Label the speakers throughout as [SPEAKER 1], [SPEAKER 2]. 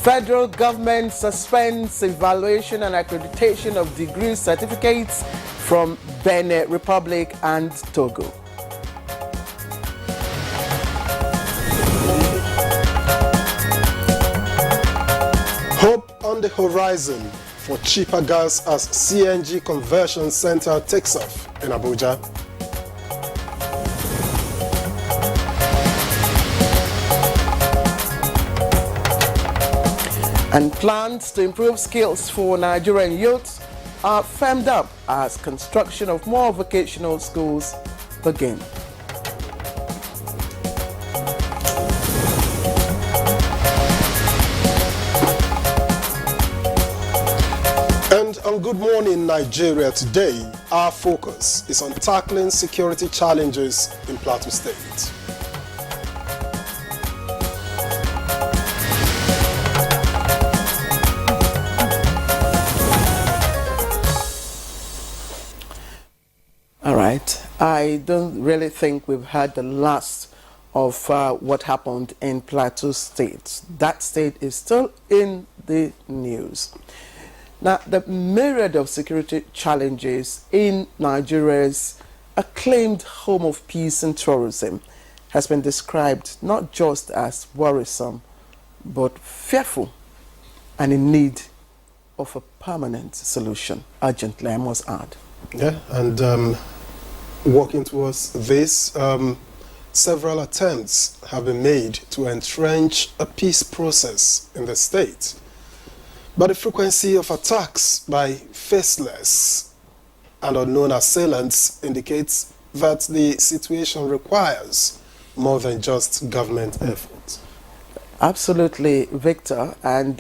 [SPEAKER 1] Federal government suspends evaluation and accreditation of degree certificates from Benin Republic and Togo.
[SPEAKER 2] Hope on the horizon for cheaper gas as CNG conversion center takes off in Abuja.
[SPEAKER 1] And plans to improve skills for Nigerian youths are firmed up as construction of more vocational schools begin.
[SPEAKER 2] And on Good Morning Nigeria today, our focus is on tackling security challenges in Plateau State.
[SPEAKER 1] All right. I don't really think we've had the last of what happened in Plateau State. That state is still in the news. Now, the myriad of security challenges in Nigeria's acclaimed home of peace and tourism has been described not just as worrisome, but fearful and in need of a permanent solution, urgently, I must add.
[SPEAKER 2] Yeah, and working towards this, several attempts have been made to entrench a peace process in the state. But the frequency of attacks by faceless and unknown assailants indicates that the situation requires more than just government effort.
[SPEAKER 1] Absolutely, Victor. And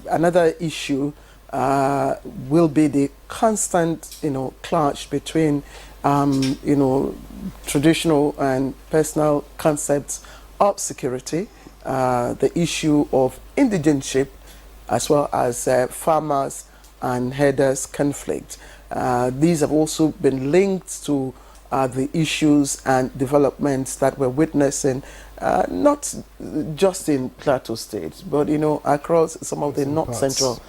[SPEAKER 1] another issue will be the constant, clash between, traditional and personal concepts of security, the issue of indigenship, as well as farmers and herders conflict. These have also been linked to the issues and developments that we're witnessing, not just in Plateau State, but across some of the north-central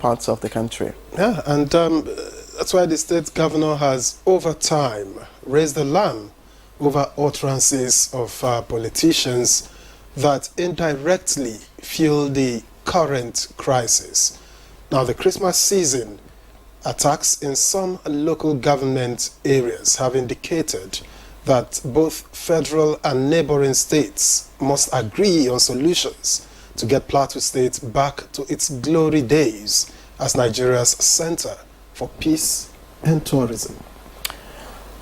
[SPEAKER 1] parts of the country.
[SPEAKER 2] Yeah, and that's why the state governor has, over time, raised the alarm over utterances of politicians that indirectly fuel the current crisis. Now, the Christmas season attacks in some local government areas have indicated that both federal and neighboring states must agree on solutions to get Plateau State back to its glory days as Nigeria's center for peace and tourism.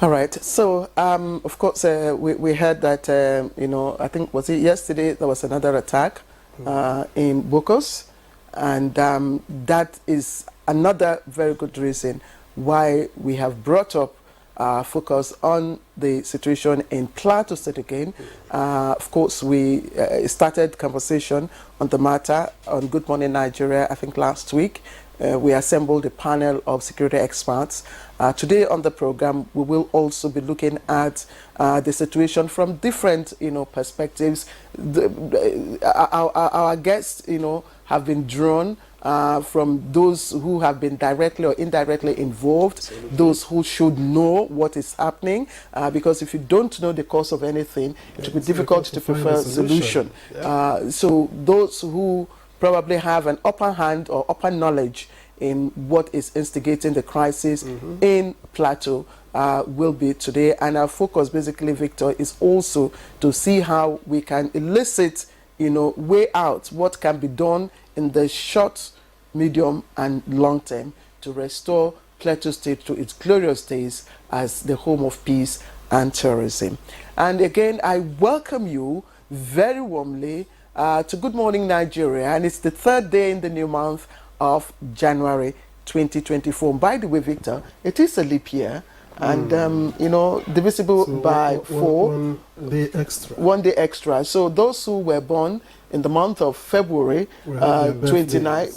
[SPEAKER 1] All right. So, of course, we heard that, I think, was it yesterday, there was another attack in Bokos, and that is another very good reason why we have brought up focus on the situation in Plateau State again. Of course, we started conversation on the matter on Good Morning Nigeria, I think last week. We assembled a panel of security experts. Today on the program, we will also be looking at the situation from different, perspectives. Our guests, have been drawn from those who have been directly or indirectly involved, absolutely, those who should know what is happening, because if you don't know the cause of anything, it will be difficult to prefer a solution. Yeah. So those who probably have an upper hand or upper knowledge in what is instigating the crisis in Plateau will be today. And our focus basically, Victor, is also to see how we can elicit, way out what can be done in the short, medium and long term to restore Plateau State to its glorious days as the home of peace and tourism. And again, I welcome you very warmly to Good Morning Nigeria, and it's the third day in the new month of January 2024. By the way, Victor, it is a leap year, and divisible by 4.
[SPEAKER 2] 1 day extra.
[SPEAKER 1] 1 day extra. So those who were born in the month of February 29,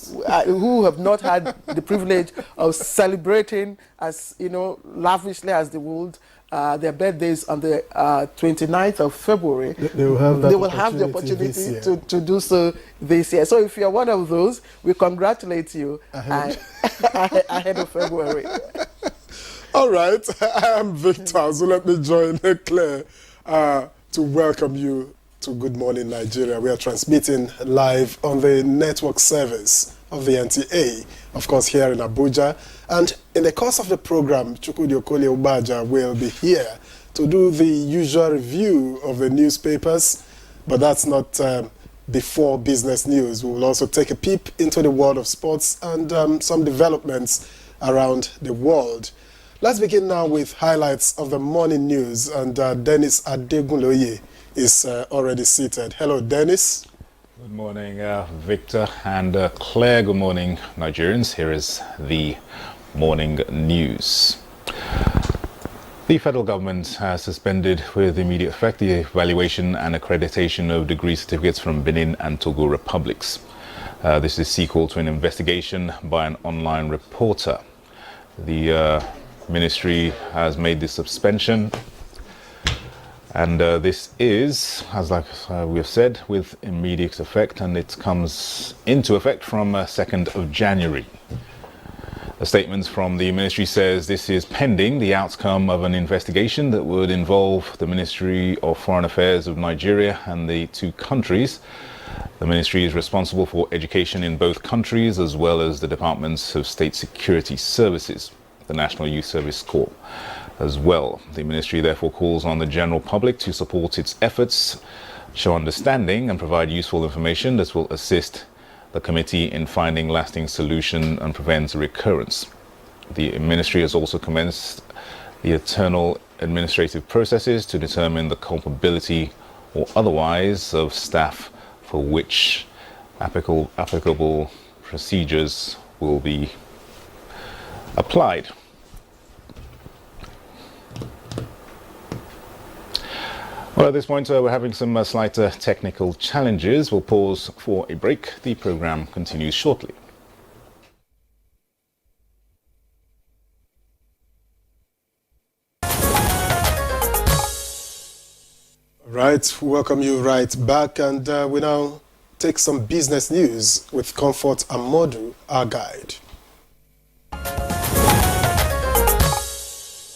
[SPEAKER 1] who have not had the privilege of celebrating as lavishly as they would their birthdays on the 29th of February,
[SPEAKER 2] They will have that
[SPEAKER 1] they will have the
[SPEAKER 2] this
[SPEAKER 1] opportunity
[SPEAKER 2] year.
[SPEAKER 1] to do so this year. So if you're one of those, we congratulate you
[SPEAKER 2] Ahead.
[SPEAKER 1] ahead of February.
[SPEAKER 2] All right, I am Victor, so let me join Claire to welcome you to Good Morning Nigeria. We are transmitting live on the network service of the NTA, of course, here in Abuja. And in the course of the program, Chukwudi Okoli Ubaja will be here to do the usual review of the newspapers, but that's not before business news. We will also take a peep into the world of sports and some developments around the world. Let's begin now with highlights of the morning news, and Dennis Adegunloye is already seated. Hello, Dennis.
[SPEAKER 3] Good morning, Victor and Claire. Good morning, Nigerians. Here is the morning news. The federal government has suspended with immediate effect the evaluation and accreditation of degree certificates from Benin and Togo republics. This is sequel to an investigation by an online reporter. The ministry has made this suspension, and this is, as we have said, with immediate effect, and it comes into effect from 2nd of January. A statement from the ministry says this is pending the outcome of an investigation that would involve the Ministry of Foreign Affairs of Nigeria and the two countries. The ministry is responsible for education in both countries, as well as the Departments of State Security Services, the National Youth Service Corps as well. The ministry therefore calls on the general public to support its efforts, show understanding and provide useful information that will assist the committee in finding lasting solution and prevent recurrence. The ministry has also commenced the internal administrative processes to determine the culpability or otherwise of staff for which applicable procedures will be applied. Well, at this point, we're having some slight technical challenges. We'll pause for a break. The program continues shortly.
[SPEAKER 2] Right, welcome you right back, and we now take some business news with Comfort Amodu, our guide.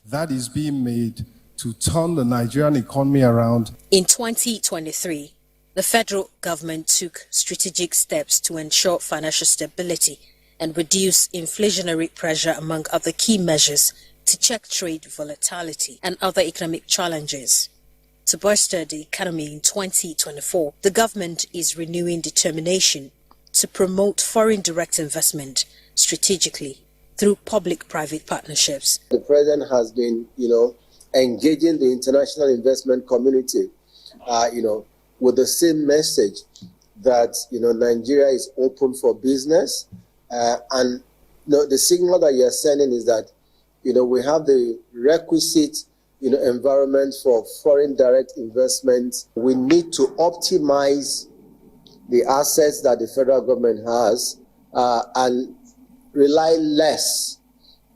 [SPEAKER 4] That is being made to turn the Nigerian economy around.
[SPEAKER 5] In 2023, the federal government took strategic steps to ensure financial stability and reduce inflationary pressure, among other key measures, to check trade volatility and other economic challenges. To bolster the economy in 2024, the government is renewing determination to promote foreign direct investment strategically through public-private partnerships.
[SPEAKER 6] The president has been, engaging the international investment community, with the same message that, Nigeria is open for business. And the signal that you're sending is that, we have the requisite, environment for foreign direct investment. We need to optimize the assets that the federal government has and rely less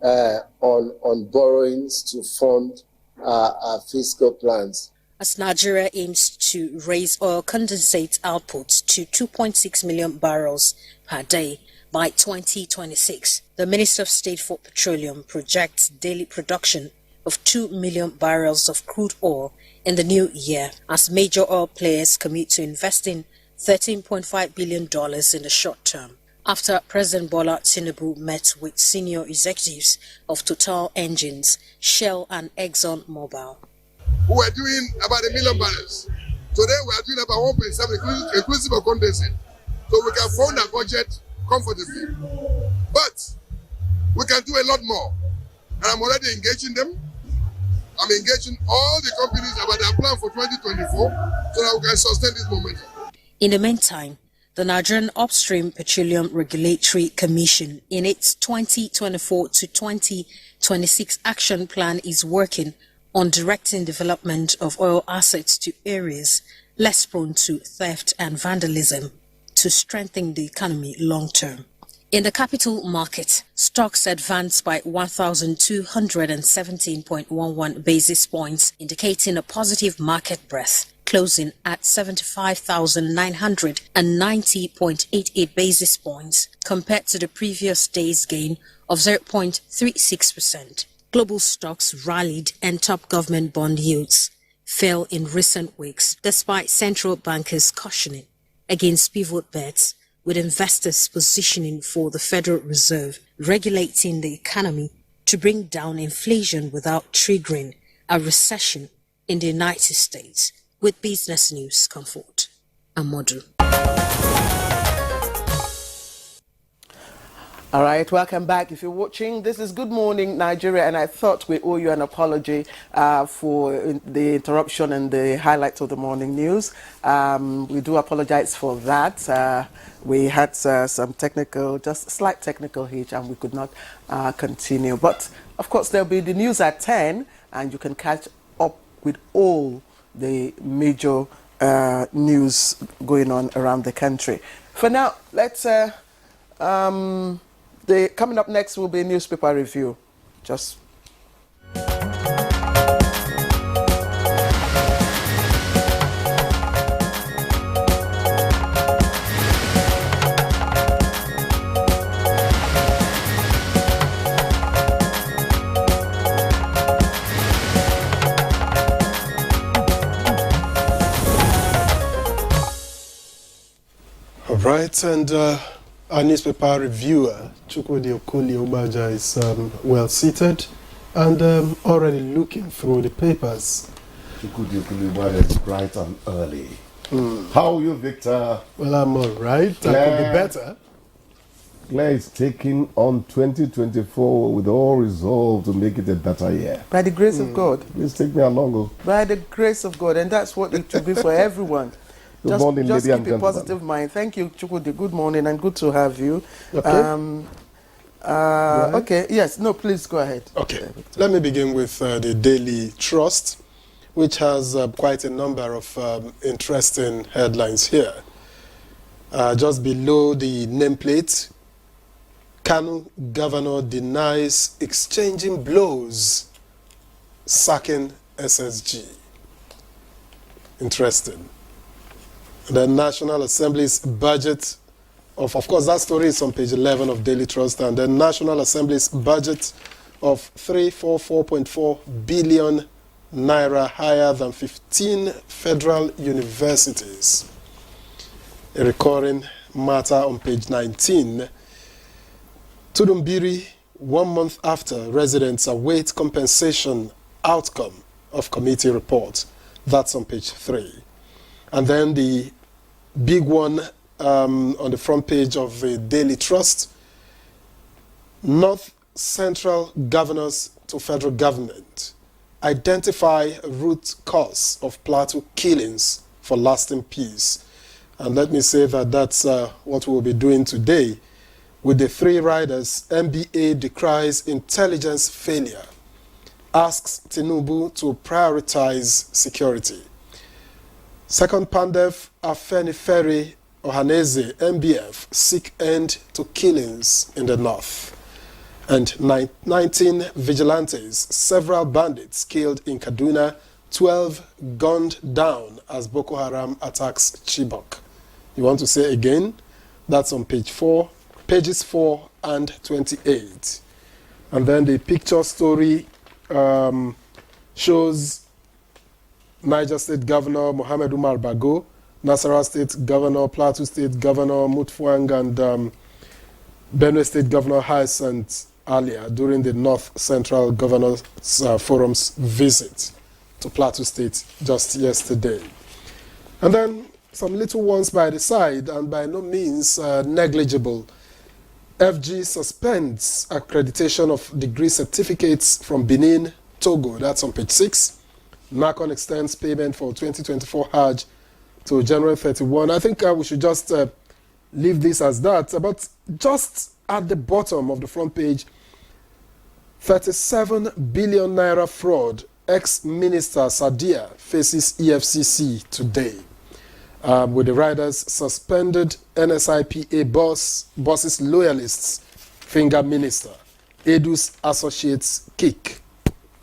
[SPEAKER 6] on borrowings to fund our fiscal plans.
[SPEAKER 5] As Nigeria aims to raise oil condensate output to 2.6 million barrels per day by 2026, the Minister of State for Petroleum projects daily production of 2 million barrels of crude oil in the new year, as major oil players commit to investing $13.5 billion in the short term. After President Bola Tinubu met with senior executives of Total Engines, Shell and Exxon Mobil.
[SPEAKER 7] We were doing about 1 million barrels. Today we are doing about 1.7 inclusive of condensate. So we can fund our budget comfortably. But we can do a lot more. And I'm already engaging them. I'm engaging all the companies about their plan for 2024 so that we can sustain this momentum.
[SPEAKER 5] In the meantime, the Nigerian Upstream Petroleum Regulatory Commission, in its 2024 to 2026 action plan, is working on directing development of oil assets to areas less prone to theft and vandalism to strengthen the economy long term. In the capital market, stocks advanced by 1,217.11 basis points, indicating a positive market breadth, closing at 75,990.88 basis points compared to the previous day's gain of 0.36%. Global stocks rallied and top government bond yields fell in recent weeks, despite central bankers cautioning against pivot bets, with investors positioning for the Federal Reserve regulating the economy to bring down inflation without triggering a recession in the United States. With Business News, Comfort Amodu.
[SPEAKER 1] All right, welcome back. If you're watching, this is Good Morning Nigeria, and I thought we owe you an apology for the interruption and the highlights of the morning news. We do apologize for that. We had some technical, just slight technical hitch, and we could not continue. But of course, there'll be the news at 10, and you can catch up with all the major news going on around the country. For now, let's coming up next will be a newspaper review. Just
[SPEAKER 2] All right, and our newspaper reviewer, Chukwudi Okoli Obaja, is well seated and already looking through the papers.
[SPEAKER 8] Chukwudi Okoli Obaja is bright and early. How are you, Victor?
[SPEAKER 2] Well, I'm all right. I could be better.
[SPEAKER 8] Claire is taking on 2024 with all resolve to make it a better year.
[SPEAKER 1] by the grace of God.
[SPEAKER 8] Please take me along. Oh.
[SPEAKER 1] By the grace of God, and that's what it should be for everyone.
[SPEAKER 8] Good morning,
[SPEAKER 1] just
[SPEAKER 8] lady and
[SPEAKER 1] keep a
[SPEAKER 8] gentlemen.
[SPEAKER 1] positive mind. Thank you, Chukwudi. Good morning and good to have you.
[SPEAKER 2] Okay.
[SPEAKER 1] Okay, yes, no, please go ahead.
[SPEAKER 2] Okay, let me begin with the Daily Trust, which has quite a number of interesting headlines here. Just below the nameplate, Kanu governor denies exchanging blows, sacking SSG. Interesting. The National Assembly's budget of course, that story is on page 11 of Daily Trust, and the National Assembly's budget of 344.4 billion naira higher than 15 federal universities. A recurring matter on page 19. Tudumbiri, 1 month after, residents await compensation outcome of committee report. That's on page 3. And then the big one on the front page of the Daily Trust, North Central governors to federal government identify root cause of Plateau killings for lasting peace. And let me say that that's what we'll be doing today. With the 3 riders, MBA decries intelligence failure, asks Tinubu to prioritize security. Second Pandef, Afenifere, Ohaneze, MBF, seek end to killings in the north. And 19 vigilantes, several bandits killed in Kaduna, 12 gunned down as Boko Haram attacks Chibok. You want to say again? That's on pages 4 and 28. And then the picture story shows Niger State Governor Mohamed Umar Bago, Nasarawa State Governor, Plateau State Governor Mutfwang, and Benue State Governor Hyacinth Alia during the North Central Governors Forum's visit to Plateau State just yesterday. And then some little ones by the side, and by no means negligible. FG suspends accreditation of degree certificates from Benin, Togo. That's on page 6. NACON extends payment for 2024 Hajj to January 31. I think we should just leave this as that. But just at the bottom of the front page, 37 billion naira fraud. Ex-Minister Sadia faces EFCC today. with the riders suspended NSIPA boss's loyalists, finger minister, Edu's associates kick,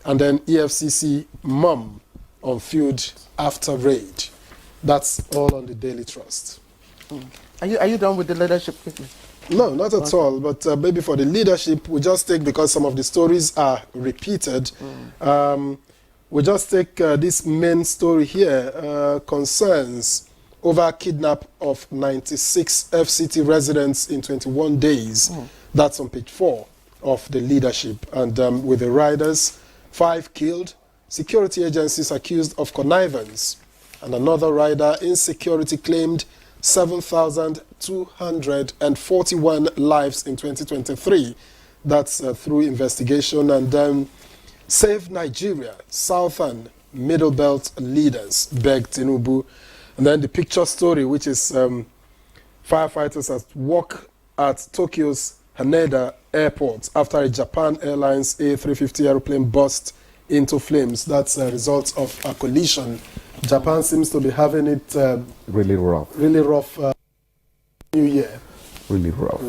[SPEAKER 2] and then EFCC mum on field after raid. That's all on the Daily Trust.
[SPEAKER 1] Are you done with the leadership quickly?
[SPEAKER 2] No, not at all. But maybe for the leadership, we just take, because some of the stories are repeated, we just take this main story here, concerns over kidnap of 96 FCT residents in 21 days. That's on page 4 of the leadership. And with the riders, 5 killed, security agencies accused of connivance, and another rider in security claimed 7,241 lives in 2023. That's through investigation. And Save Nigeria, Southern Middle Belt leaders beg Tinubu. And then the picture story, which is firefighters at work at Tokyo's Haneda Airport after a Japan Airlines A350 aeroplane burst into flames. That's a result of a collision. Japan seems to be having it
[SPEAKER 8] Really rough.
[SPEAKER 2] really rough New Year.
[SPEAKER 8] Really rough.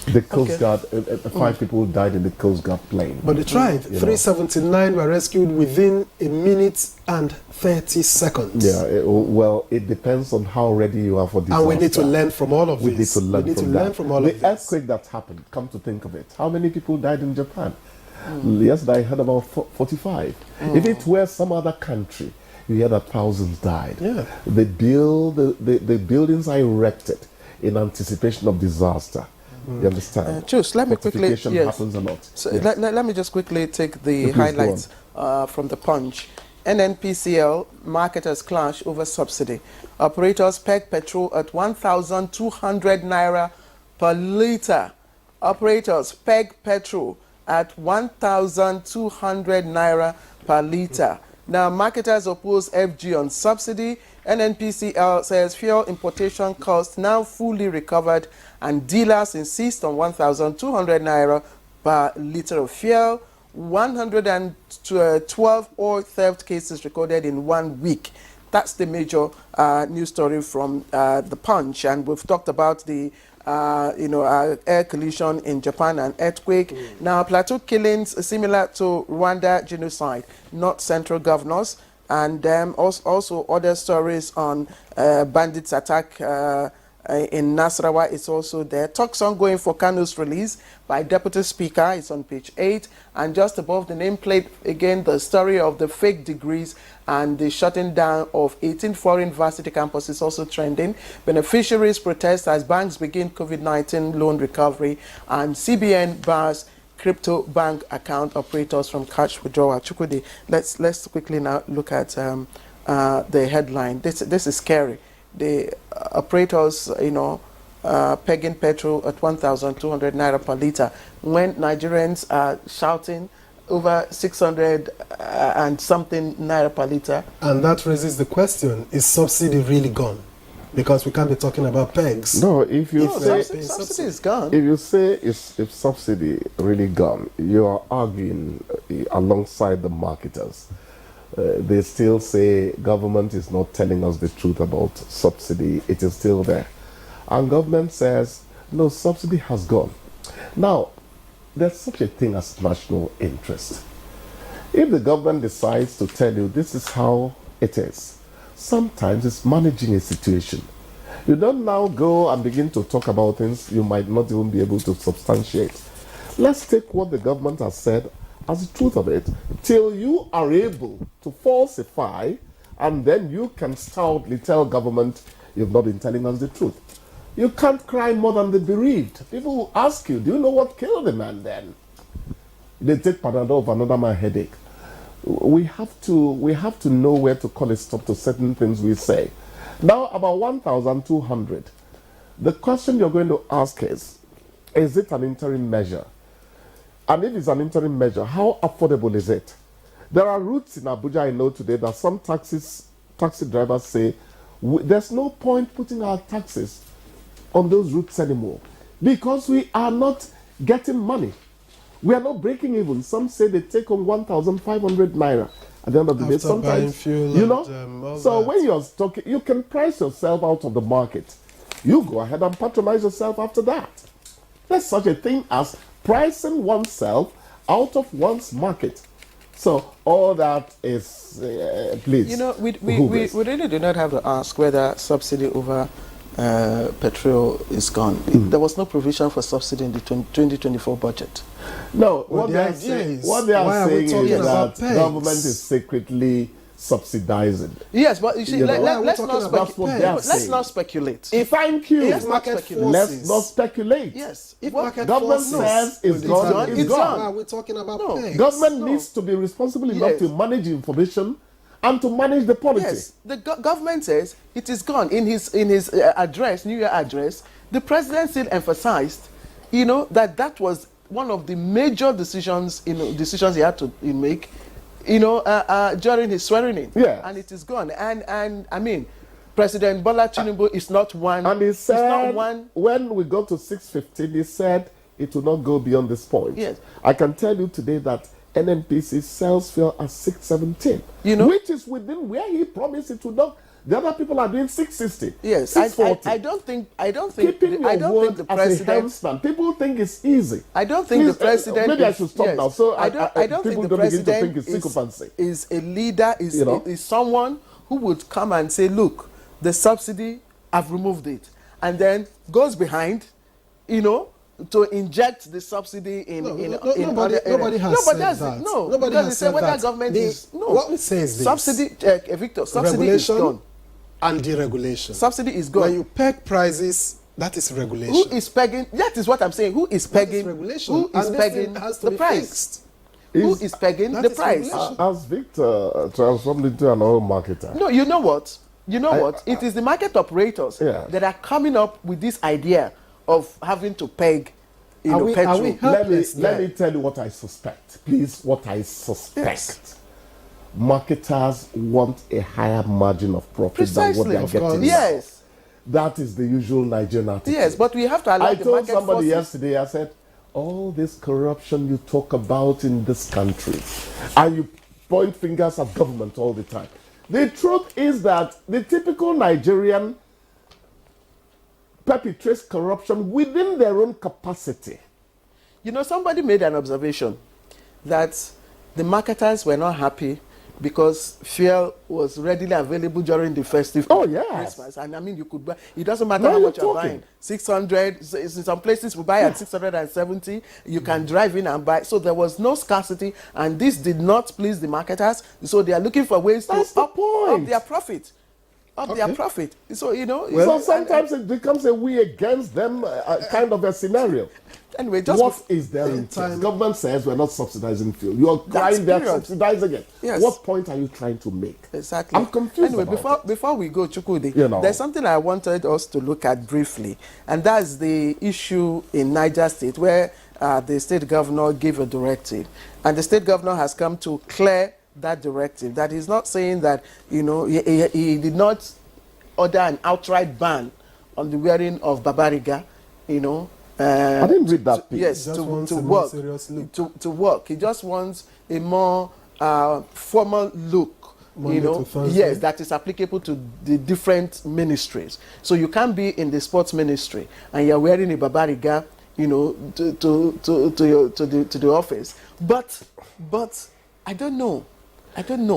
[SPEAKER 8] The Coast Guard, 5 people died in the Coast Guard plane.
[SPEAKER 2] But they tried. 379 were rescued within a minute and 30 seconds.
[SPEAKER 8] Yeah, well, it depends on how ready you are for disaster.
[SPEAKER 2] And we need to learn from all of
[SPEAKER 8] We
[SPEAKER 2] this.
[SPEAKER 8] need to learn from that.
[SPEAKER 2] The
[SPEAKER 8] The earthquake that happened, come to think of it, how many people died in Japan? Yesterday I heard about 45. If it were some other country, you hear that thousands died.
[SPEAKER 2] Yeah.
[SPEAKER 8] The buildings are erected in anticipation of disaster. You understand?
[SPEAKER 1] Just let me quickly.
[SPEAKER 8] Fortification happens a lot.
[SPEAKER 1] So
[SPEAKER 8] Yes.
[SPEAKER 1] let me just quickly take the
[SPEAKER 8] Please
[SPEAKER 1] highlights from the Punch. NNPCL marketers clash over subsidy. Operators peg petrol at 1,200 naira per litre. Operators peg petrol at 1,200 naira per litre. Now, marketers oppose FG on subsidy. NNPCL says fuel importation costs now fully recovered, and dealers insist on 1,200 naira per litre of fuel. 112 oil theft cases recorded in 1 week. That's the major news story from the Punch, and we've talked about the air collision in Japan and earthquake. Now, Plateau killings similar to Rwanda genocide, not central governors, and also other stories on bandits attack in Nasarawa is also there. Talks ongoing for Kano's release by Deputy Speaker. It's on page 8. And just above the nameplate, again, the story of the fake degrees and the shutting down of 18 foreign varsity campuses also trending. Beneficiaries protest as banks begin COVID-19 loan recovery, and CBN bars crypto bank account operators from cash withdrawal. Chukwudi, let's quickly now look at the headline. This is scary. The operators, pegging petrol at 1,200 naira per litre, when Nigerians are shouting over 600 and something naira per litre.
[SPEAKER 2] And that raises the question, is subsidy really gone? Because we can't be talking about pegs.
[SPEAKER 8] No, if you say
[SPEAKER 1] subsidy is gone.
[SPEAKER 8] If you say if subsidy really gone, you are arguing alongside the marketers. They still say government is not telling us the truth about subsidy. It is still there. And government says, no, subsidy has gone. Now, there's such a thing as national interest. If the government decides to tell you this is how it is, sometimes it's managing a situation. You don't now go and begin to talk about things you might not even be able to substantiate. Let's take what the government has said as the truth of it, till you are able to falsify, and then you can stoutly tell government you've not been telling us the truth. You can't cry more than the bereaved. People will ask you, do you know what killed the man then? They take Panadol of another man's headache. We have to know where to call a stop to certain things we say. Now, about 1,200. The question you're going to ask is it an interim measure? And if it's an interim measure, how affordable is it? There are routes in Abuja, I know today, that some taxi drivers say, there's no point putting our taxes on those routes anymore because we are not getting money. We are not breaking even. Some say they take on 1,500 naira At the end of the day,
[SPEAKER 2] After buying
[SPEAKER 8] sometimes,
[SPEAKER 2] fuel
[SPEAKER 8] you know,
[SPEAKER 2] and, all
[SPEAKER 8] so
[SPEAKER 2] that.
[SPEAKER 8] when you're talking, you can price yourself out of the market. You go ahead and patronize yourself after that. There's such a thing as pricing oneself out of one's market. So all that is, please.
[SPEAKER 1] You know, we really do not have to ask whether subsidy over petrol is gone. There was no provision for subsidy in the 2024 budget.
[SPEAKER 8] No,
[SPEAKER 2] Well,
[SPEAKER 8] what
[SPEAKER 2] the
[SPEAKER 8] they are
[SPEAKER 2] idea
[SPEAKER 8] saying,
[SPEAKER 2] is,
[SPEAKER 8] what they
[SPEAKER 2] why
[SPEAKER 8] are
[SPEAKER 2] are we
[SPEAKER 8] saying
[SPEAKER 2] talking
[SPEAKER 8] is
[SPEAKER 2] about
[SPEAKER 8] that
[SPEAKER 2] pegs?
[SPEAKER 8] government is secretly subsidizing.
[SPEAKER 1] Yes, but you see,
[SPEAKER 8] You know,
[SPEAKER 1] let's
[SPEAKER 2] talking
[SPEAKER 1] not
[SPEAKER 2] about
[SPEAKER 8] That's what they are
[SPEAKER 1] let's
[SPEAKER 8] saying.
[SPEAKER 1] not speculate.
[SPEAKER 8] Thank you.
[SPEAKER 1] Let's not
[SPEAKER 2] market
[SPEAKER 1] speculate.
[SPEAKER 8] Let's not speculate.
[SPEAKER 1] Yes,
[SPEAKER 2] If
[SPEAKER 1] what-
[SPEAKER 2] market
[SPEAKER 8] government
[SPEAKER 2] forces
[SPEAKER 8] says it's
[SPEAKER 2] will
[SPEAKER 8] gone,
[SPEAKER 2] determine
[SPEAKER 8] it's
[SPEAKER 2] it,
[SPEAKER 8] gone.
[SPEAKER 2] why are we talking about
[SPEAKER 1] No.
[SPEAKER 2] pegs?
[SPEAKER 8] Government
[SPEAKER 1] No.
[SPEAKER 8] needs to be responsible enough
[SPEAKER 1] Yes.
[SPEAKER 8] to manage information and to manage the politics.
[SPEAKER 1] Yes, the government says it is gone. In his address, New Year address, the president still emphasized, you know, that was one of the major decisions he had to make, during his swearing in.
[SPEAKER 8] Yes.
[SPEAKER 1] And it is gone. And I mean, President Bola Tinubu is not one.
[SPEAKER 8] And he
[SPEAKER 1] it's not
[SPEAKER 8] said,
[SPEAKER 1] one.
[SPEAKER 8] when we got to 6:15, he said it will not go beyond this point.
[SPEAKER 1] Yes.
[SPEAKER 8] I can tell you today that NNPC sales fell at 617,
[SPEAKER 1] You know?
[SPEAKER 8] which is within where he promised it would not. The other people are doing 660.
[SPEAKER 1] Yes,
[SPEAKER 8] 640.
[SPEAKER 1] I don't think
[SPEAKER 8] Keeping your
[SPEAKER 1] I don't
[SPEAKER 8] word
[SPEAKER 1] think the
[SPEAKER 8] as a
[SPEAKER 1] president.
[SPEAKER 8] handstand. People think it's easy.
[SPEAKER 1] I don't think
[SPEAKER 8] Please,
[SPEAKER 1] the president.
[SPEAKER 8] maybe I
[SPEAKER 1] is-
[SPEAKER 8] should stop
[SPEAKER 1] yes.
[SPEAKER 8] now. So
[SPEAKER 1] I don't think
[SPEAKER 8] people
[SPEAKER 1] the
[SPEAKER 8] don't begin to
[SPEAKER 1] president
[SPEAKER 8] think it's sycophancy.
[SPEAKER 1] is a leader. Is
[SPEAKER 8] You know?
[SPEAKER 1] is someone who would come and say, "Look, the subsidy, I've removed it," and then goes behind, to inject the subsidy in.
[SPEAKER 2] Nobody
[SPEAKER 1] other areas.
[SPEAKER 2] has
[SPEAKER 1] Nobody
[SPEAKER 2] said
[SPEAKER 1] has
[SPEAKER 2] that.
[SPEAKER 1] No,
[SPEAKER 2] Nobody
[SPEAKER 1] because
[SPEAKER 2] has
[SPEAKER 1] they say
[SPEAKER 2] said
[SPEAKER 1] whether
[SPEAKER 2] that.
[SPEAKER 1] government is no.
[SPEAKER 2] What we say is this.
[SPEAKER 1] Subsidy, Victor. Subsidy is
[SPEAKER 2] Regulation
[SPEAKER 1] gone.
[SPEAKER 2] and deregulation.
[SPEAKER 1] Subsidy is gone.
[SPEAKER 2] When you peg prices, that is regulation.
[SPEAKER 1] Who is pegging? That is what I'm saying. Who is
[SPEAKER 2] That is
[SPEAKER 1] pegging?
[SPEAKER 2] regulation.
[SPEAKER 1] Who is
[SPEAKER 2] And this
[SPEAKER 1] pegging
[SPEAKER 2] thing has to
[SPEAKER 1] the
[SPEAKER 2] be
[SPEAKER 1] price?
[SPEAKER 2] fixed.
[SPEAKER 1] Who is pegging
[SPEAKER 2] that
[SPEAKER 1] the
[SPEAKER 2] is
[SPEAKER 1] price?
[SPEAKER 2] regulation.
[SPEAKER 8] As Victor transformed into an oil marketer.
[SPEAKER 1] No, you know what? It is the market operators
[SPEAKER 8] Yeah.
[SPEAKER 1] that are coming up with this idea of having to peg, petrol.
[SPEAKER 8] Let me
[SPEAKER 2] helpless
[SPEAKER 8] let
[SPEAKER 2] there?
[SPEAKER 8] me tell you what I suspect. Please, what I suspect. Yes. Marketers want a higher margin of profit than what
[SPEAKER 1] Precisely,
[SPEAKER 8] they are
[SPEAKER 2] of
[SPEAKER 8] getting.
[SPEAKER 2] course.
[SPEAKER 8] now.
[SPEAKER 1] Yes,
[SPEAKER 8] That is the usual Nigerian attitude.
[SPEAKER 1] yes, but we have to allow
[SPEAKER 8] I
[SPEAKER 1] the
[SPEAKER 8] told
[SPEAKER 1] market
[SPEAKER 8] somebody
[SPEAKER 1] forces.
[SPEAKER 8] yesterday, I said, all this corruption you talk about in this country, and you point fingers at government all the time. The truth is that the typical Nigerian perpetrates corruption within their own capacity.
[SPEAKER 1] Somebody made an observation that the marketers were not happy because fuel was readily available during the festive Christmas. And I mean, you could buy, it doesn't matter
[SPEAKER 8] Now
[SPEAKER 1] how
[SPEAKER 8] you're
[SPEAKER 1] much you're
[SPEAKER 8] talking.
[SPEAKER 1] buying. 600, in some places we buy at 670. You can drive in and buy. So there was no scarcity, and this did not please the marketers. So they are looking for ways
[SPEAKER 8] That's
[SPEAKER 1] to
[SPEAKER 8] the
[SPEAKER 1] up
[SPEAKER 8] point.
[SPEAKER 1] their profit. Their profit. So,
[SPEAKER 8] So sometimes it becomes a we against them kind of a scenario.
[SPEAKER 1] anyway, just
[SPEAKER 8] What is their intent? Government says we're not subsidizing fuel. You are
[SPEAKER 1] That's
[SPEAKER 8] crying they're
[SPEAKER 1] period.
[SPEAKER 8] subsidizing it.
[SPEAKER 1] Yes.
[SPEAKER 8] What point are you trying to make?
[SPEAKER 1] Exactly.
[SPEAKER 8] I'm confused
[SPEAKER 1] Anyway,
[SPEAKER 8] about
[SPEAKER 1] before we go, Chukwudi,
[SPEAKER 8] You know.
[SPEAKER 1] there's something I wanted us to look at briefly, and that's the issue in Niger State where the state governor gave a directive, and the state governor has come to clear that directive. That he's not saying that he did not order an outright ban on the wearing of babariga,
[SPEAKER 8] I didn't read that piece.
[SPEAKER 1] Yes,
[SPEAKER 2] Just
[SPEAKER 1] to
[SPEAKER 2] wants a more
[SPEAKER 1] work.
[SPEAKER 2] serious look.
[SPEAKER 1] To work. He just wants a more formal look.
[SPEAKER 2] Monday to Thursday.
[SPEAKER 1] Yes, that is applicable to the different ministries. So you can't be in the sports ministry and you're wearing a babariga, to the office. But I don't know.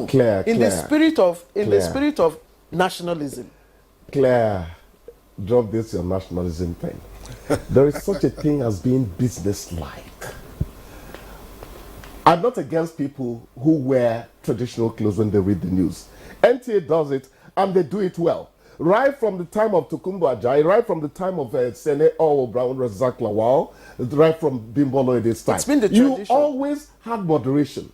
[SPEAKER 8] Claire,
[SPEAKER 1] in the spirit of
[SPEAKER 8] Claire.
[SPEAKER 1] nationalism.
[SPEAKER 8] Claire, drop this your nationalism thing. There is such a thing as being business-like. I'm not against people who wear traditional clothes when they read the news. NTA does it, and they do it well. Right from the time of Tokunbo Ajayi, right from the time of Sene Owo Brown, Razak Lawal, right from Bimbolo this time.
[SPEAKER 1] It's been the
[SPEAKER 8] You
[SPEAKER 1] tradition.
[SPEAKER 8] always had moderation.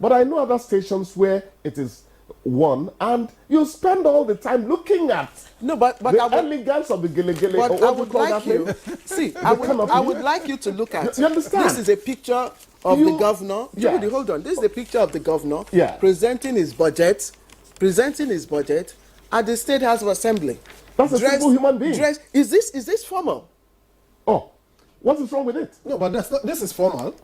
[SPEAKER 8] But I know other stations where it is one, and you spend all the time looking at
[SPEAKER 1] No, but
[SPEAKER 8] the
[SPEAKER 1] I would,
[SPEAKER 8] elegance of the gele gele.
[SPEAKER 1] but
[SPEAKER 8] or
[SPEAKER 1] I
[SPEAKER 8] what you
[SPEAKER 1] would
[SPEAKER 8] call
[SPEAKER 1] like
[SPEAKER 8] that
[SPEAKER 1] you
[SPEAKER 8] thing?
[SPEAKER 1] see.
[SPEAKER 8] The canopy.
[SPEAKER 1] I would like you to look at.
[SPEAKER 8] You understand?
[SPEAKER 1] This is a picture of the governor.
[SPEAKER 8] Yeah.
[SPEAKER 1] Judy, hold on. This is the picture of the governor
[SPEAKER 8] Yeah.
[SPEAKER 1] presenting his budget at the State House of Assembly.
[SPEAKER 8] That's a simple human being.
[SPEAKER 1] Is this formal?
[SPEAKER 8] Oh, what is wrong with it?
[SPEAKER 2] No, but that's not. This is formal.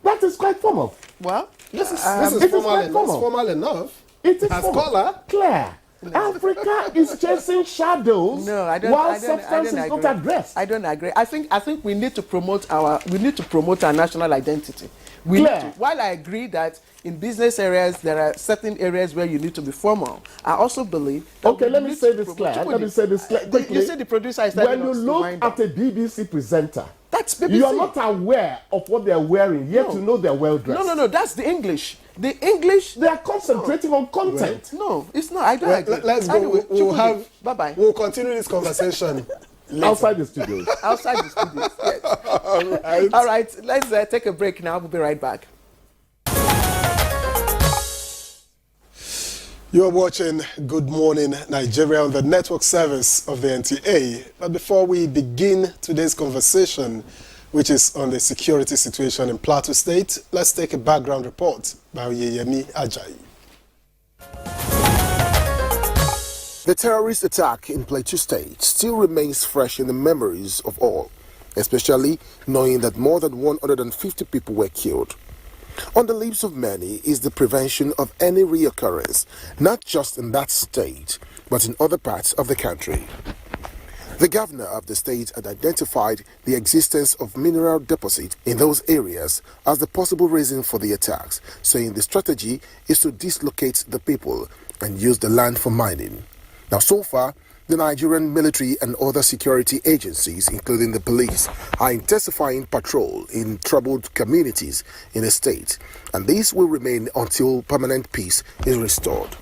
[SPEAKER 8] That is quite formal.
[SPEAKER 1] Well,
[SPEAKER 2] This is
[SPEAKER 8] it is
[SPEAKER 2] formal
[SPEAKER 8] quite
[SPEAKER 2] enough.
[SPEAKER 8] formal.
[SPEAKER 2] It's formal enough.
[SPEAKER 8] It is
[SPEAKER 2] As
[SPEAKER 8] formal.
[SPEAKER 2] color.
[SPEAKER 8] Clear. Africa is chasing shadows
[SPEAKER 1] no, I don't.
[SPEAKER 8] while
[SPEAKER 1] I don't,
[SPEAKER 8] substance is
[SPEAKER 1] agree.
[SPEAKER 8] not addressed.
[SPEAKER 1] I don't agree. I think we need to promote our national identity. We need
[SPEAKER 8] Clear.
[SPEAKER 1] to, while I agree that in business areas there are certain areas where you need to be formal, I also believe. That
[SPEAKER 8] Okay, let me say this clear. Let me say this clear. Quickly.
[SPEAKER 1] You see, the producer is
[SPEAKER 8] when you look at a BBC presenter,
[SPEAKER 1] that's BBC.
[SPEAKER 8] you are not aware of what they are wearing, yet
[SPEAKER 1] No.
[SPEAKER 8] you know they are well dressed.
[SPEAKER 1] No. That's the English. The English.
[SPEAKER 8] They are concentrating on content.
[SPEAKER 1] No, it's not. I don't
[SPEAKER 2] Well,
[SPEAKER 1] agree.
[SPEAKER 2] let's go.
[SPEAKER 1] Anyway,
[SPEAKER 2] We'll
[SPEAKER 1] bye.
[SPEAKER 2] We'll continue this conversation later.
[SPEAKER 8] Outside the studios.
[SPEAKER 1] Outside the studios. Yes.
[SPEAKER 2] Right.
[SPEAKER 1] All right. Let's take a break now. We'll be right back.
[SPEAKER 2] You're watching Good Morning Nigeria on the network service of the NTA. But before we begin today's conversation, which is on the security situation in Plateau State, let's take a background report by Oyeyemi Ajayi.
[SPEAKER 9] The terrorist attack in Plateau State still remains fresh in the memories of all, especially knowing that more than 150 people were killed. On the lips of many is the prevention of any reoccurrence, not just in that state, but in other parts of the country. The governor of the state had identified the existence of mineral deposits in those areas as the possible reason for the attacks, saying the strategy is to dislocate the people and use the land for mining. Now, so far, the Nigerian military and other security agencies, including the police, are intensifying patrol in troubled communities in the state, and this will remain until permanent peace is restored.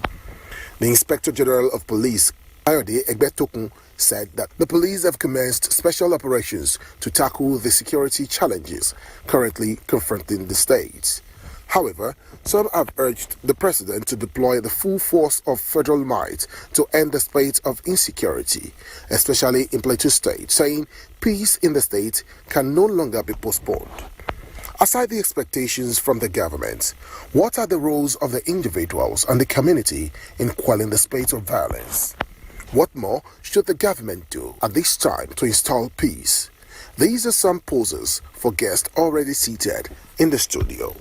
[SPEAKER 9] The Inspector General of Police, Ayode Egbetokun, said that the police have commenced special operations to tackle the security challenges currently confronting the state. However, some have urged the president to deploy the full force of federal might to end the spate of insecurity, especially in Plateau State, saying peace in the state can no longer be postponed. Aside the expectations from the government, what are the roles of the individuals and the community in quelling the spate of violence? What more should the government do at this time to install peace? These are some poses for guests already seated in the studio.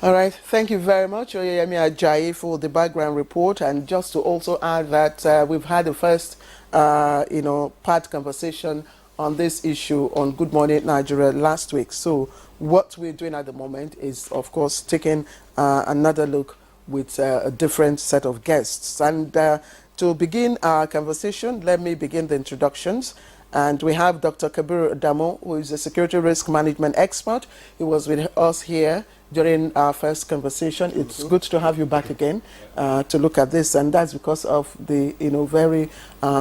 [SPEAKER 1] All right, thank you very much, Oyeyemi Ajayi, for the background report. And just to also add that we've had the first, part conversation on this issue on Good Morning Nigeria last week. So what we're doing at the moment is, of course, taking another look with a different set of guests. And to begin our conversation, let me begin the introductions. And we have Dr. Kabir Damo, who is a security risk management expert. He was with us here during our first conversation. It's good to have you back again to look at this, and that's because of the very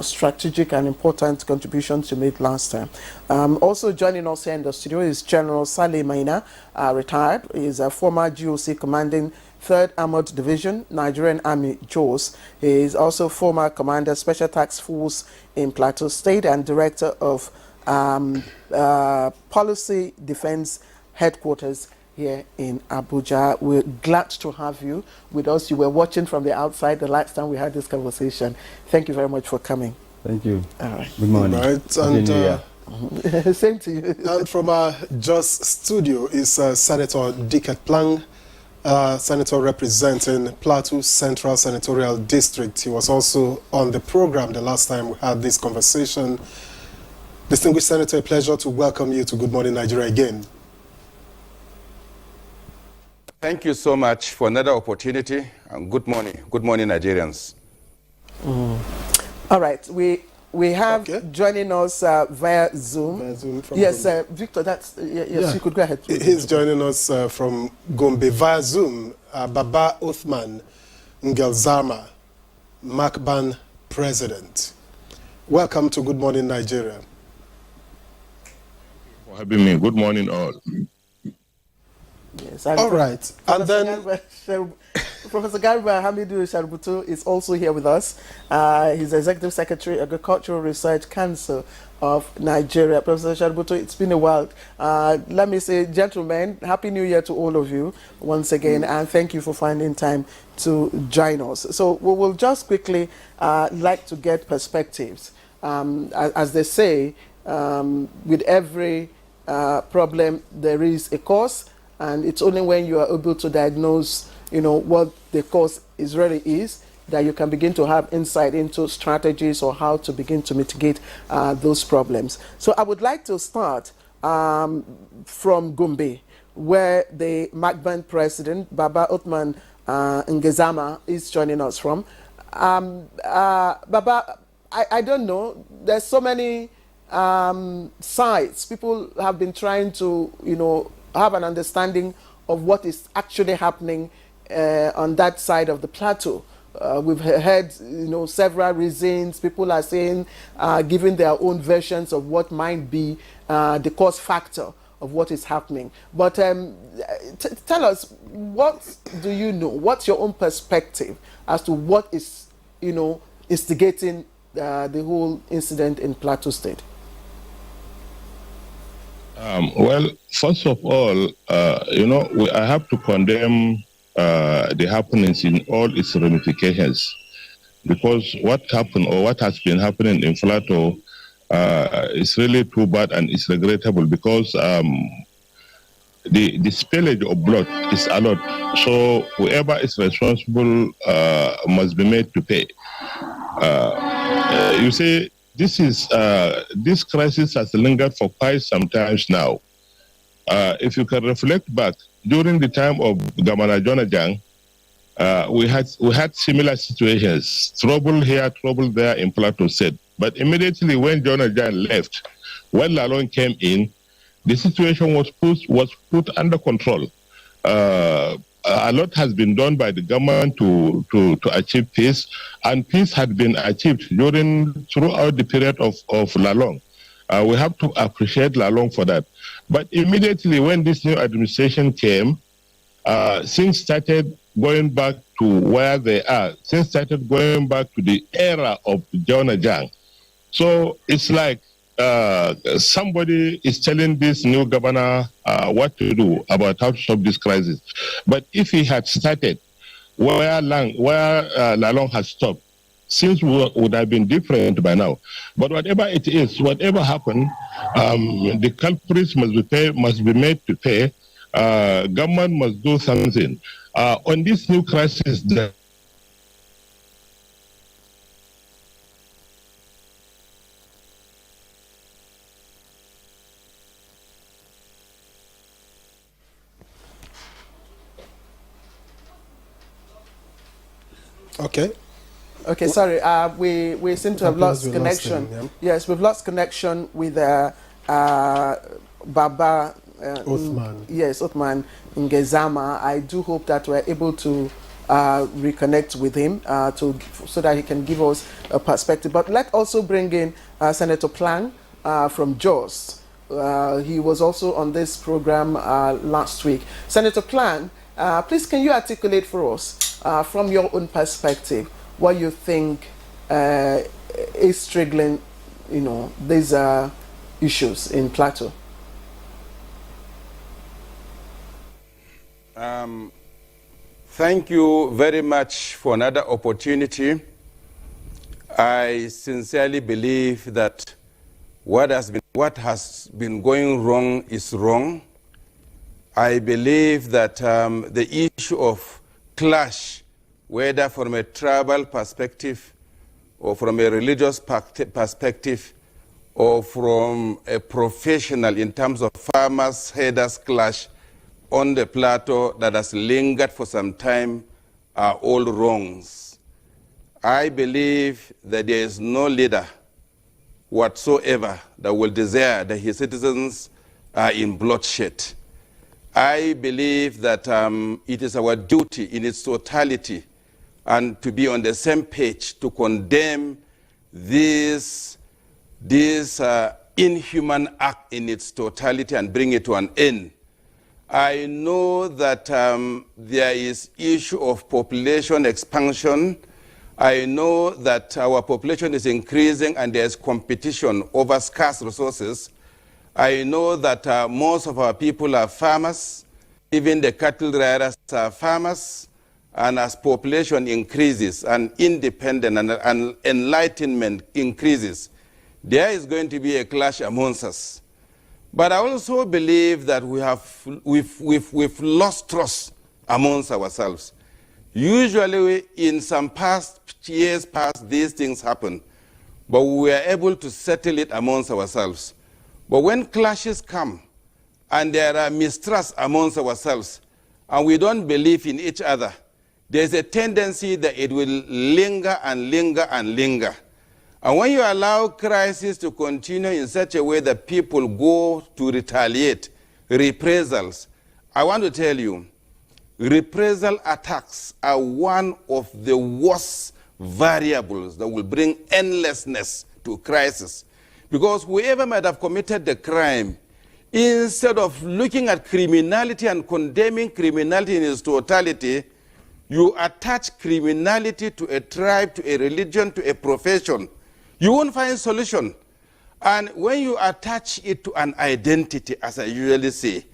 [SPEAKER 1] strategic and important contributions you made last time. Also joining us here in the studio is General Saleh Maina, retired. He's a former GOC commanding 3rd Armored Division, Nigerian Army JOS. He is also former Commander Special Task Force in Plateau State and Director of Policy Defense Headquarters here in Abuja. We're glad to have you with us. You were watching from the outside the last time we had this conversation. Thank you very much for coming.
[SPEAKER 10] Thank you.
[SPEAKER 1] All right.
[SPEAKER 10] Good morning.
[SPEAKER 2] Right,
[SPEAKER 10] And
[SPEAKER 1] Same to you.
[SPEAKER 2] And from our JOS studio is Senator Dickett Plang, Senator representing Plateau Central Senatorial District. He was also on the program the last time we had this conversation. Distinguished Senator, a pleasure to welcome you to Good Morning Nigeria again.
[SPEAKER 11] Thank you so much for another opportunity, and good morning, Nigerians.
[SPEAKER 1] All right, we have joining us via Zoom. Yes, Victor, yes, you could go ahead.
[SPEAKER 2] He's joining us from Gombe via Zoom. Baba Othman Ngelzama, Macban President. Welcome to Good Morning Nigeria.
[SPEAKER 12] For having me. Good morning, all.
[SPEAKER 1] Yes,
[SPEAKER 2] all right. And then
[SPEAKER 1] Professor Garba Hamidu Sharbutu is also here with us. He's Executive Secretary, Agricultural Research Council of Nigeria. Professor Sharbutu, it's been a while. Let me say, gentlemen, Happy New Year to all of you once again, and thank you for finding time to join us. So we will just quickly like to get perspectives. As they say, with every problem, there is a cause, and it's only when you are able to diagnose, what the cause really is, that you can begin to have insight into strategies or how to begin to mitigate those problems. So I would like to start from Gombe, where the MACBAN president, Baba Othman Ngezama, is joining us from. Baba, I don't know, there's so many sides. People have been trying to, have an understanding of what is actually happening on that side of the plateau. We've heard, several reasons. People are saying, giving their own versions of what might be the cause factor of what is happening. But tell us, what do you know? What's your own perspective as to what is, instigating the whole incident in Plateau State?
[SPEAKER 12] Well, first of all, I have to condemn the happenings in all its ramifications, because what happened or what has been happening in Plateau is really too bad, and it's regrettable, because the spillage of blood is a lot. So whoever is responsible must be made to pay. You see, this crisis has lingered for quite some time now. If you can reflect back, during the time of Governor Jonajang, we had similar situations, trouble here, trouble there in Plateau State. But immediately when Jonajang left, when Lalong came in, the situation was put under control. A lot has been done by the government to achieve peace, and peace had been achieved throughout the period of Lalong. We have to appreciate Lalong for that. But immediately when this new administration came, things started going back to where they are. Things started going back to the era of Jonajang. So it's like somebody is telling this new governor what to do about how to solve this crisis. But if he had started where Lalong has stopped, things would have been different by now. But whatever it is, whatever happened, the culprits must be made to pay. Government must do something. On this new crisis,
[SPEAKER 1] Okay, sorry. We seem to have lost connection. Yes, we've lost connection with Baba
[SPEAKER 2] Othman.
[SPEAKER 1] Yes, Othman Ngezama. I do hope that we're able to reconnect with him so that he can give us a perspective. But let's also bring in Senator Plang from Jos. He was also on this program last week. Senator Plang, please can you articulate for us from your own perspective what you think is triggering, these issues in Plateau?
[SPEAKER 11] Thank you very much for another opportunity. I sincerely believe that what has been going wrong is wrong. I believe that the issue of clash, whether from a tribal perspective or from a religious perspective or from a professional in terms of farmers, herders clash on the plateau that has lingered for some time are all wrongs. I believe that there is no leader whatsoever that will desire that his citizens are in bloodshed. I believe that it is our duty in its totality and to be on the same page to condemn this inhuman act in its totality and bring it to an end. I know that there is issue of population expansion. I know that our population is increasing and there's competition over scarce resources. I know that most of our people are farmers. Even the cattle rearers are farmers. And as population increases and independence and enlightenment increases, there is going to be a clash amongst us. But I also believe that we've lost trust amongst ourselves. Usually, in some years past, these things happen, but we are able to settle it amongst ourselves. But when clashes come, and there are mistrust amongst ourselves, and we don't believe in each other, there's a tendency that it will linger and linger and linger. And when you allow crisis to continue in such a way that people go to retaliate, reprisals, I want to tell you, reprisal attacks are one of the worst variables that will bring endlessness to crisis. Because whoever might have committed the crime, instead of looking at criminality and condemning criminality in its totality, you attach criminality to a tribe, to a religion, to a profession. You won't find a solution. And when you attach it to an identity, as I usually say,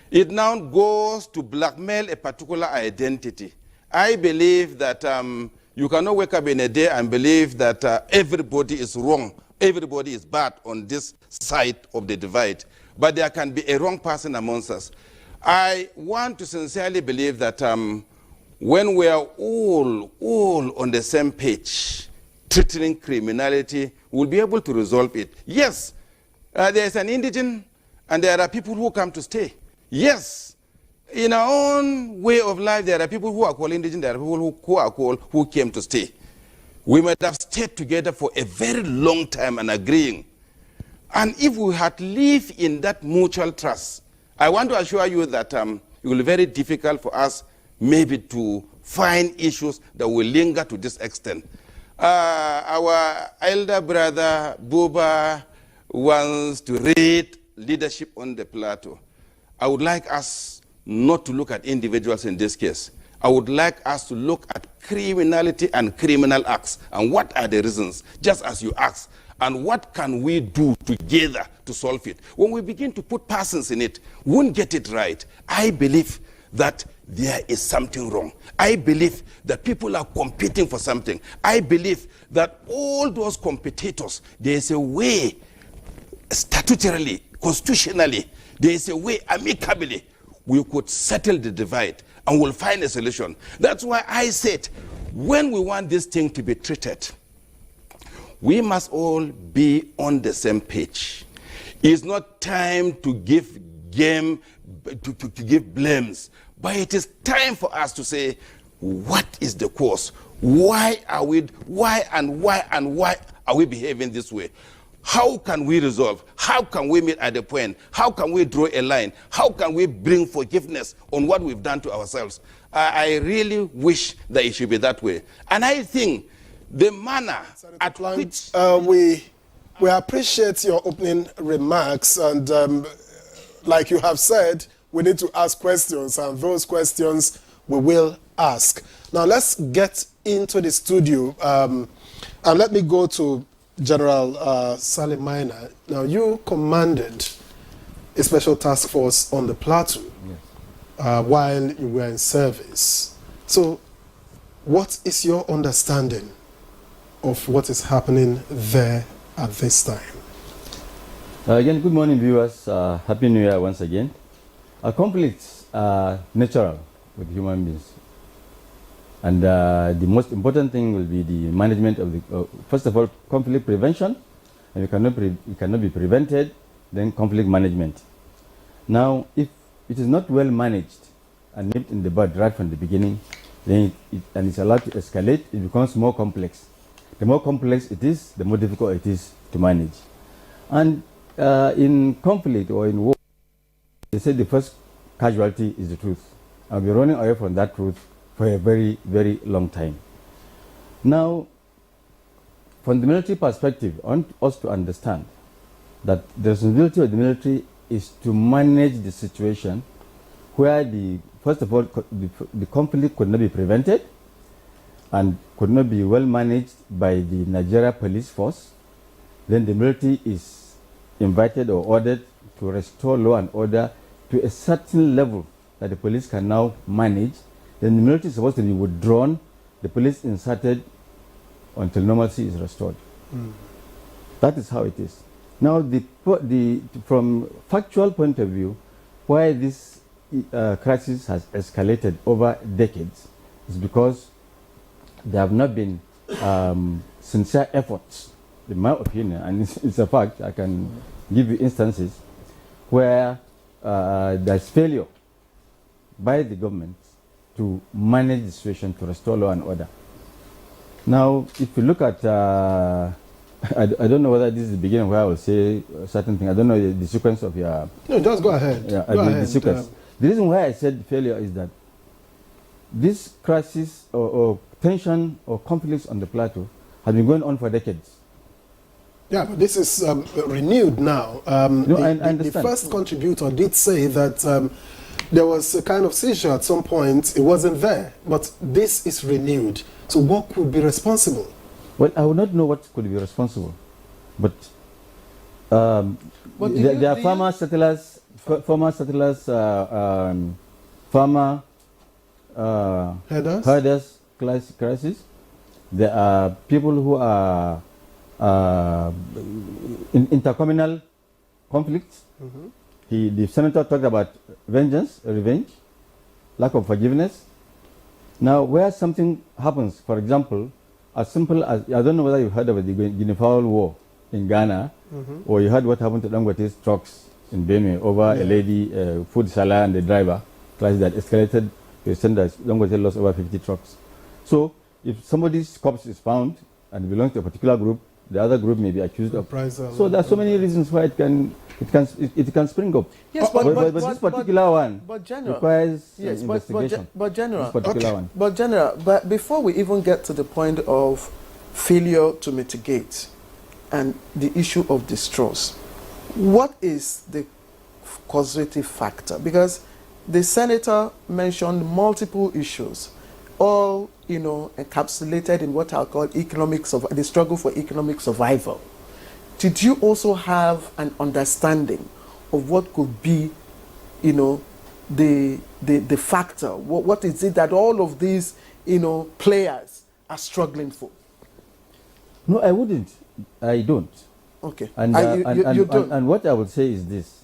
[SPEAKER 11] it now goes to blackmail a particular identity. I believe that you cannot wake up in a day and believe that everybody is wrong, everybody is bad on this side of the divide. But there can be a wrong person amongst us. I want to sincerely believe that when we are all on the same page, treating criminality, we'll be able to resolve it. Yes, there's an indigent, and there are people who come to stay. Yes, in our own way of life, there are people who are called indigent, there are people who are called who came to stay. We might have stayed together for a very long time and agreeing. And if we had lived in that mutual trust, I want to assure you that it will be very difficult for us maybe to find issues that will linger to this extent. Our elder brother, Buba, wants to read leadership on the plateau. I would like us not to look at individuals in this case. I would like us to look at criminality and criminal acts and what are the reasons, just as you asked, and what can we do together to solve it. When we begin to put persons in it, we won't get it right. I believe that there is something wrong. I believe that people are competing for something. I believe that all those competitors, there is a way, statutorily, constitutionally, there is a way, amicably, we could settle the divide and we'll find a solution. That's why I said, when we want this thing to be treated, we must all be on the same page. It's not time to give game, to give blames, but it is time for us to say, what is the cause? Why are we behaving this way? How can we resolve? How can we meet at the point? How can we draw a line? How can we bring forgiveness on what we've done to ourselves? I really wish that it should be that way. And I think the manner at which...
[SPEAKER 2] We appreciate your opening remarks, and like you have said, we need to ask questions, and those questions we will ask. Now let's get into the studio, and let me go to General Salim Maina. Now, you commanded a special task force on the Plateau while you were in service. So, what is your understanding of what is happening there at this time?
[SPEAKER 10] Again, good morning, viewers. Happy New Year once again. Conflicts are natural with human beings. And the most important thing will be the management of the, first of all, conflict prevention. And it cannot be prevented, then conflict management. Now, if it is not well managed and nipped in the bud right from the beginning, then and it's allowed to escalate, it becomes more complex. The more complex it is, the more difficult it is to manage. And in conflict or in war, they say the first casualty is the truth. I'll be running away from that truth for a very, very long time. Now, from the military perspective, I want us to understand that the responsibility of the military is to manage the situation where first of all, the conflict could not be prevented and could not be well managed by the Nigeria police force. Then the military is invited or ordered to restore law and order to a certain level that the police can now manage. Then the military is supposed to be withdrawn, the police inserted until normalcy is restored. That is how it is. Now, from factual point of view, why this crisis has escalated over decades is because there have not been sincere efforts, in my opinion, and it's a fact. I can give you instances where there's failure by the government to manage the situation, to restore law and order. Now, if you look at, I don't know whether this is the beginning where I will say a certain thing. I don't know the sequence of your...
[SPEAKER 2] No, just go ahead.
[SPEAKER 10] Yeah,
[SPEAKER 2] go ahead.
[SPEAKER 10] The sequence. The reason why I said failure is that this crisis or tension or conflicts on the plateau has been going on for decades.
[SPEAKER 2] Yeah, but this is renewed now.
[SPEAKER 10] No, I understand.
[SPEAKER 2] The first contributor did say that there was a kind of seizure at some point. It wasn't there, but this is renewed. So what could be responsible?
[SPEAKER 10] Well, I would not know what could be responsible, but there are farmer settlers, herders crisis. There are people who are in intercommunal conflicts. The senator talked about revenge, lack of forgiveness. Now, where something happens, for example, as simple as, I don't know whether you've heard of the Guinea-fowl war in Ghana, or you heard what happened to Dangote's trucks in Benue over a lady, food seller and the driver, crisis that escalated to the extent that Dangote lost over 50 trucks. So, if somebody's corpse is found and belongs to a particular group, the other group may be accused of. So there are so many reasons why it can spring up.
[SPEAKER 1] Yes,
[SPEAKER 10] but this particular one requires investigation.
[SPEAKER 1] But before we even get to the point of failure to mitigate and the issue of distrust, what is the causative factor? Because the senator mentioned multiple issues, all encapsulated in what I'll call the struggle for economic survival. Did you also have an understanding of what could be, the factor? What is it that all of these, players are struggling for?
[SPEAKER 10] No, I wouldn't. I don't.
[SPEAKER 1] Okay.
[SPEAKER 10] And
[SPEAKER 1] you don't.
[SPEAKER 10] And what I would say is this: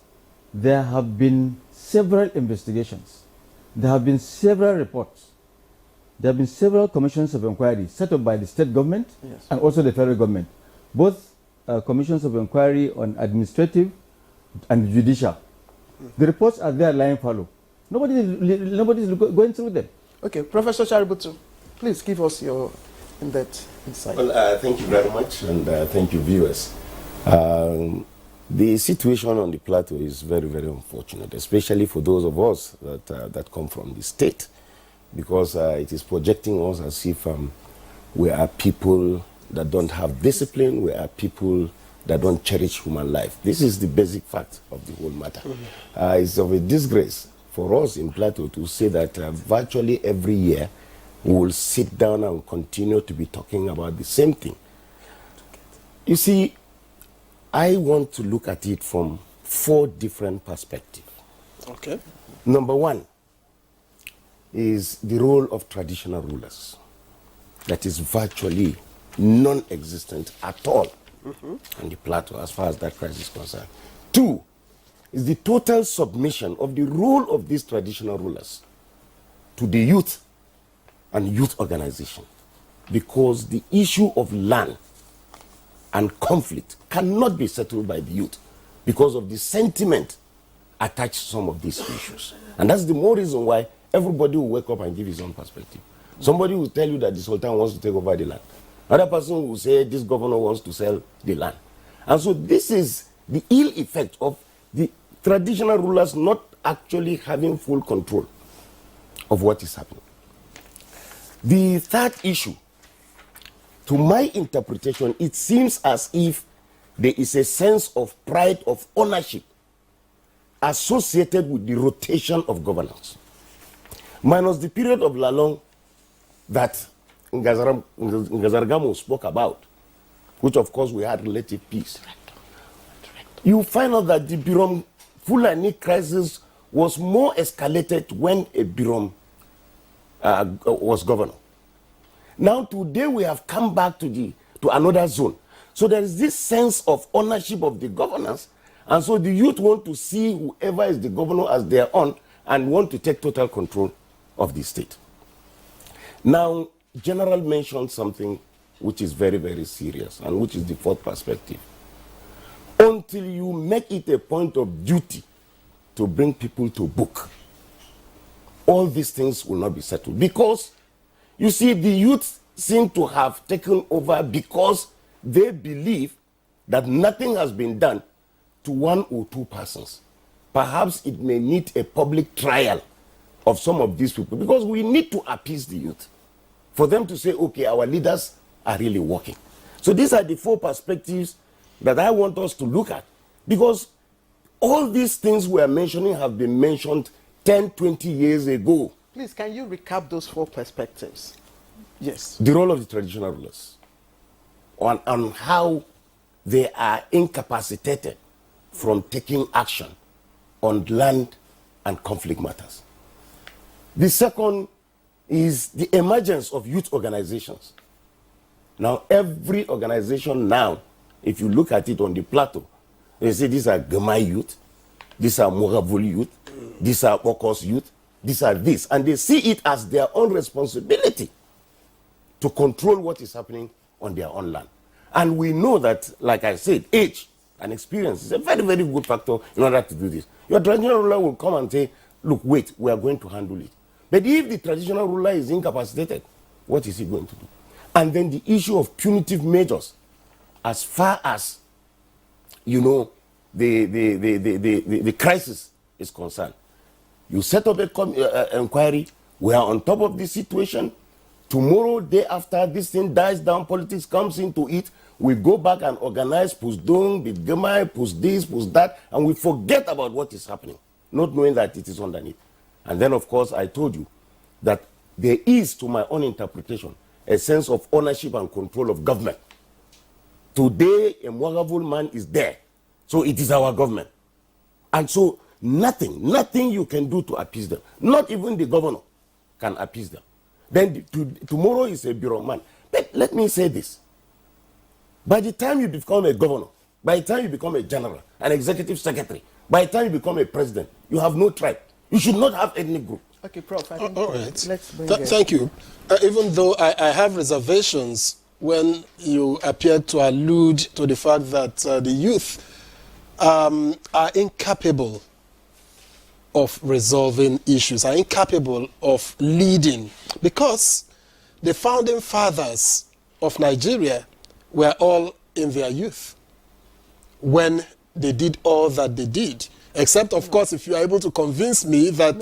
[SPEAKER 10] there have been several investigations, there have been several reports. There have been several commissions of inquiry set up by the state government and also the federal government, both commissions of inquiry on administrative and judicial. The reports are there lying fallow. Nobody is going through them.
[SPEAKER 1] Okay, Professor Chaributu, please give us your in-depth insight.
[SPEAKER 13] Well, thank you very much, and thank you, viewers. The situation on the plateau is very, very unfortunate, especially for those of us that come from the state, because it is projecting us as if we are people that don't have discipline, we are people that don't cherish human life. This is the basic fact of the whole matter. It's of a disgrace for us in Plateau to say that virtually every year we will sit down and continue to be talking about the same thing. You see, I want to look at it from 4 different perspectives.
[SPEAKER 2] Okay.
[SPEAKER 13] Number 1 is the role of traditional rulers. That is virtually non-existent at all on the plateau as far as that crisis is concerned. 2 is the total submission of the role of these traditional rulers to the youth and youth organization, because the issue of land and conflict cannot be settled by the youth because of the sentiment attached to some of these issues. And that's the more reason why everybody will wake up and give his own perspective. Somebody will tell you that the Sultan wants to take over the land. Another person will say this governor wants to sell the land. And so this is the ill effect of the traditional rulers not actually having full control of what is happening. The third issue, to my interpretation, it seems as if there is a sense of pride of ownership associated with the rotation of governance. Minus the period of Lalong that Ngazargamo spoke about, which of course we had relative peace. You find out that the Birom Fulani crisis was more escalated when a Birom was governor. Now today we have come back to another zone. So there is this sense of ownership of the governance, and so the youth want to see whoever is the governor as their own and want to take total control of the state. Now, General mentioned something which is very, very serious, and which is the fourth perspective. Until you make it a point of duty to bring people to book, all these things will not be settled. Because, you see, the youth seem to have taken over because they believe that nothing has been done to one or two persons. Perhaps it may need a public trial of some of these people, because we need to appease the youth for them to say, okay, our leaders are really working. So these are the four perspectives that I want us to look at, because all these things we are mentioning have been mentioned 10, 20 years ago.
[SPEAKER 1] Please, can you recap those four perspectives? Yes.
[SPEAKER 13] The role of the traditional rulers, on how they are incapacitated from taking action on land and conflict matters. The second is the emergence of youth organizations. Now, every organization now, if you look at it on the plateau, they say these are Gamai youth, these are Moravuli youth, these are Okos youth, these are this. And they see it as their own responsibility to control what is happening on their own land. And we know that, like I said, age and experience is a very, very good factor in order to do this. Your traditional ruler will come and say, look, wait, we are going to handle it. But if the traditional ruler is incapacitated, what is he going to do? And then the issue of punitive measures, as far as, you know, the crisis is concerned. You set up an inquiry, we are on top of this situation. Tomorrow, day after, this thing dies down, politics comes into it, we go back and organize, push down, bit gemai, push this, push that, and we forget about what is happening, not knowing that it is underneath. And then, of course, I told you that there is, to my own interpretation, a sense of ownership and control of government. Today, a Mwagavul man is there, so it is our government. And so, nothing you can do to appease them. Not even the governor can appease them. Then tomorrow is a bureau man. But let me say this. By the time you become a governor, by the time you become a general, an executive secretary, by the time you become a president, you have no tribe. You should not have any group.
[SPEAKER 1] Okay, Prof. I think
[SPEAKER 2] all right.
[SPEAKER 1] Let's bring
[SPEAKER 2] Thank you. Even though I have reservations when you appear to allude to the fact that the youth are incapable of resolving issues, are incapable of leading, because the founding fathers of Nigeria were all in their youth when they did all that they did. Except, of course, if you are able to convince me that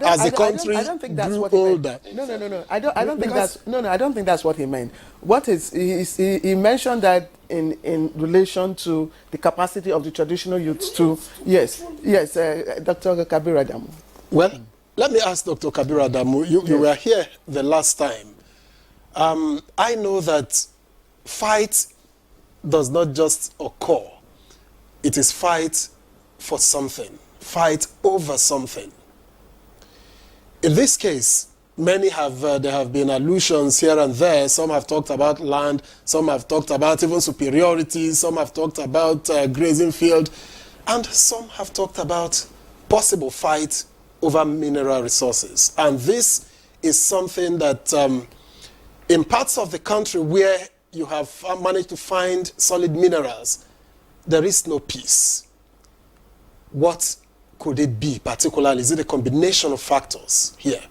[SPEAKER 2] as the country grew older.
[SPEAKER 1] No. I don't think that's what he meant. What is he mentioned that in relation to the capacity of the traditional youths to Dr. Kabir Adamu.
[SPEAKER 2] Well, let me ask Dr. Kabir Adamu. You were here the last time. I know that fight does not just occur. It is fight for something, fight over something. In this case, there have been allusions here and there. Some have talked about land, some have talked about even superiority, some have talked about grazing field, and some have talked about possible fight over mineral resources. And this is something that in parts of the country where you have managed to find solid minerals, there is no peace. What could it be particularly? Is it a combination of factors here?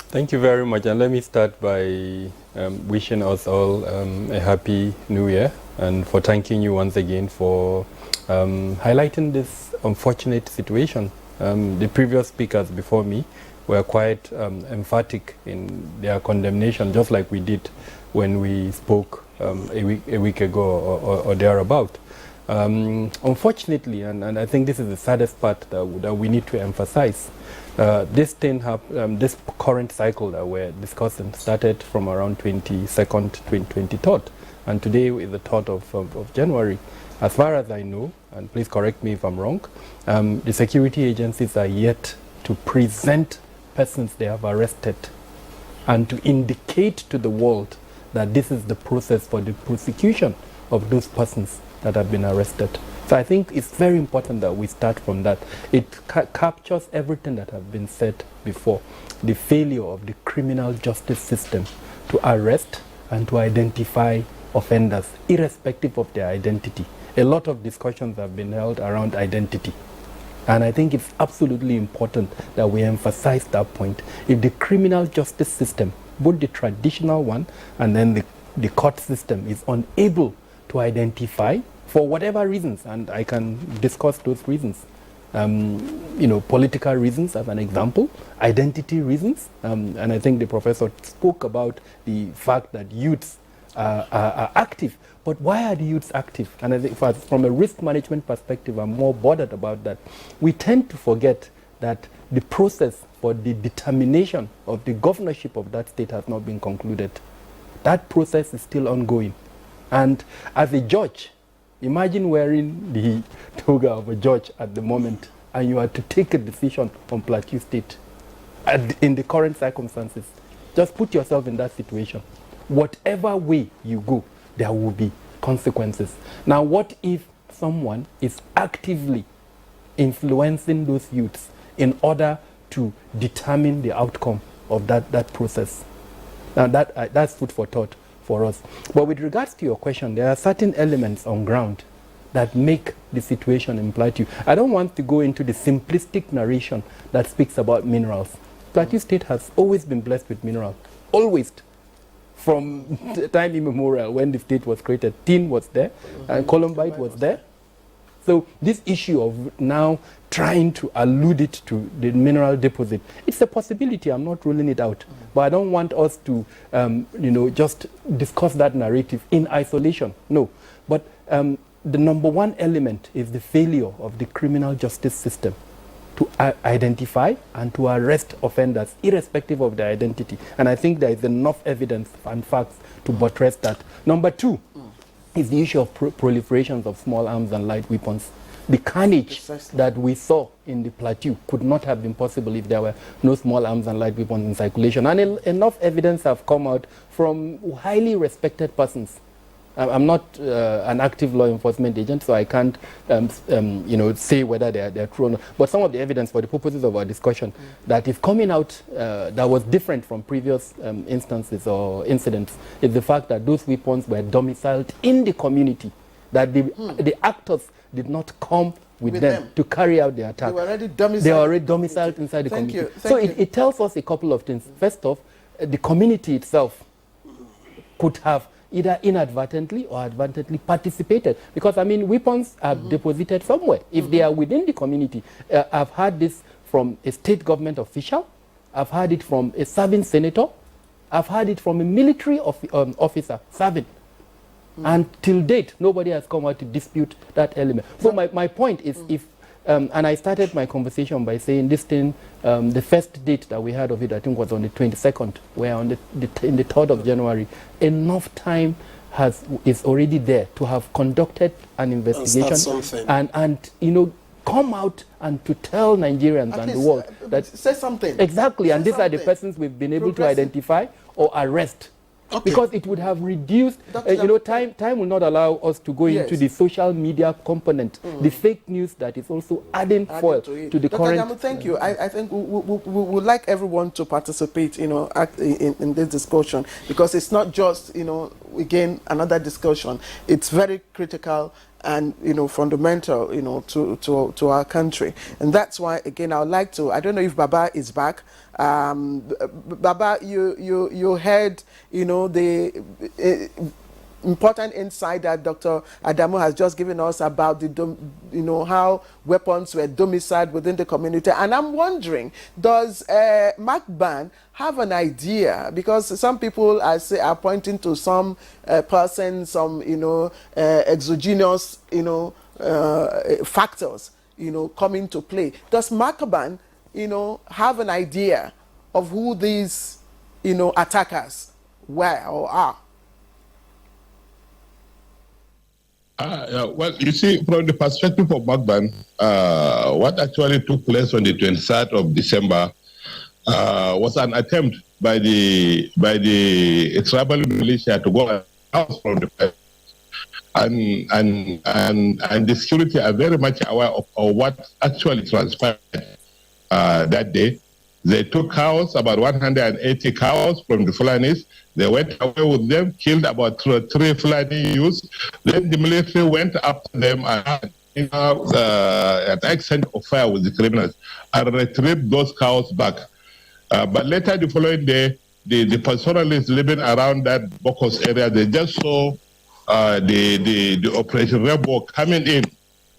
[SPEAKER 14] Thank you very much. And let me start by wishing us all a happy new year, and for thanking you once again for highlighting this unfortunate situation. The previous speakers before me were quite emphatic in their condemnation, just like we did when we spoke a week ago or thereabout. Unfortunately, and I think this is the saddest part that we need to emphasize, this current cycle that we're discussing started from around 22nd, 23rd, and today is the 3rd of January. As far as I know, and please correct me if I'm wrong, the security agencies are yet to present persons they have arrested and to indicate to the world that this is the process for the prosecution of those persons that have been arrested. So I think it's very important that we start from that. It captures everything that has been said before. The failure of the criminal justice system to arrest and to identify offenders, irrespective of their identity. A lot of discussions have been held around identity. And I think it's absolutely important that we emphasize that point. If the criminal justice system, both the traditional one and then the court system, is unable to identify, for whatever reasons, and I can discuss those reasons, political reasons as an example, identity reasons, and I think the professor spoke about the fact that youths are active. But why are the youths active? And I think from a risk management perspective, I'm more bothered about that. We tend to forget that the process for the determination of the governorship of that state has not been concluded. That process is still ongoing. And as a judge, imagine wearing the toga of a judge at the moment and you are to take a decision on Plateau State in the current circumstances. Just put yourself in that situation. Whatever way you go, there will be consequences. Now, what if someone is actively influencing those youths in order to determine the outcome of that process? Now, that's food for thought for us. But with regards to your question, there are certain elements on ground that make the situation in Plateau. I don't want to go into the simplistic narration that speaks about minerals. Plateau State has always been blessed with minerals, always. From time immemorial, when the state was created, tin was there, and columbite was there. So this issue of now trying to allude it to the mineral deposit, it's a possibility. I'm not ruling it out, but I don't want us to, just discuss that narrative in isolation. No, but the number one element is the failure of the criminal justice system to identify and to arrest offenders, irrespective of their identity. And I think there is enough evidence and facts to buttress that. Number two is the issue of proliferations of small arms and light weapons. The carnage that we saw in the Plateau could not have been possible if there were no small arms and light weapons in circulation. And enough evidence have come out from highly respected persons. I'm not an active law enforcement agent, so I can't, say whether they're true or not. But some of the evidence, for the purposes of our discussion, that is coming out that was different from previous instances or incidents is the fact that those weapons were domiciled in the community, that the actors did not come with them to carry out the attack. They were already domiciled inside the community. So it tells us a couple of things. First off, the community itself could have either inadvertently or advertently participated. Because, weapons are deposited somewhere. If they are within the community, I've heard this from a state government official, I've heard it from a serving senator, I've heard it from a military officer serving. And till date, nobody has come out to dispute that element. So my point is, if and I started my conversation by saying this thing, the first date that we had of it, I think, was on the 22nd. We're on in the 3rd of January. Enough time is already there to have conducted an investigation and come out and to tell Nigerians and the world that
[SPEAKER 1] say something.
[SPEAKER 14] Exactly, and these are the persons we've been able to identify or arrest. Okay. Because it would have reduced, time will not allow us to go into the social media component, the fake news that is also adding foil to the
[SPEAKER 1] Dr.
[SPEAKER 14] current.
[SPEAKER 1] Adamu, thank you. I think we would like everyone to participate, in this discussion, because it's not just, again, another discussion. It's very critical and fundamental, to our country. And that's why, again, I would like to, I don't know if Baba is back. Baba, you heard, the important insight that Dr. Adamu has just given us about the, how weapons were domiciled within the community. And I'm wondering, does Mark Ban have an idea? Because some people are pointing to some person, some exogenous factors coming to play. Does Mark Ban have an idea of who these attackers were or are?
[SPEAKER 12] Well, you see, from the perspective of Magban, what actually took place on the 23rd of December was an attempt by the tribal militia to go out from the place and the security are very much aware of what actually transpired that day. They took cows, about 180 cows from the Fulanis. They went away with them, killed about three Fulani youths. Then the military went after them and had an exchange of fire with the criminals and retrieved those cows back. But later the following day, the pastoralists living around that Bokos area, they just saw the Operation Rainbow coming in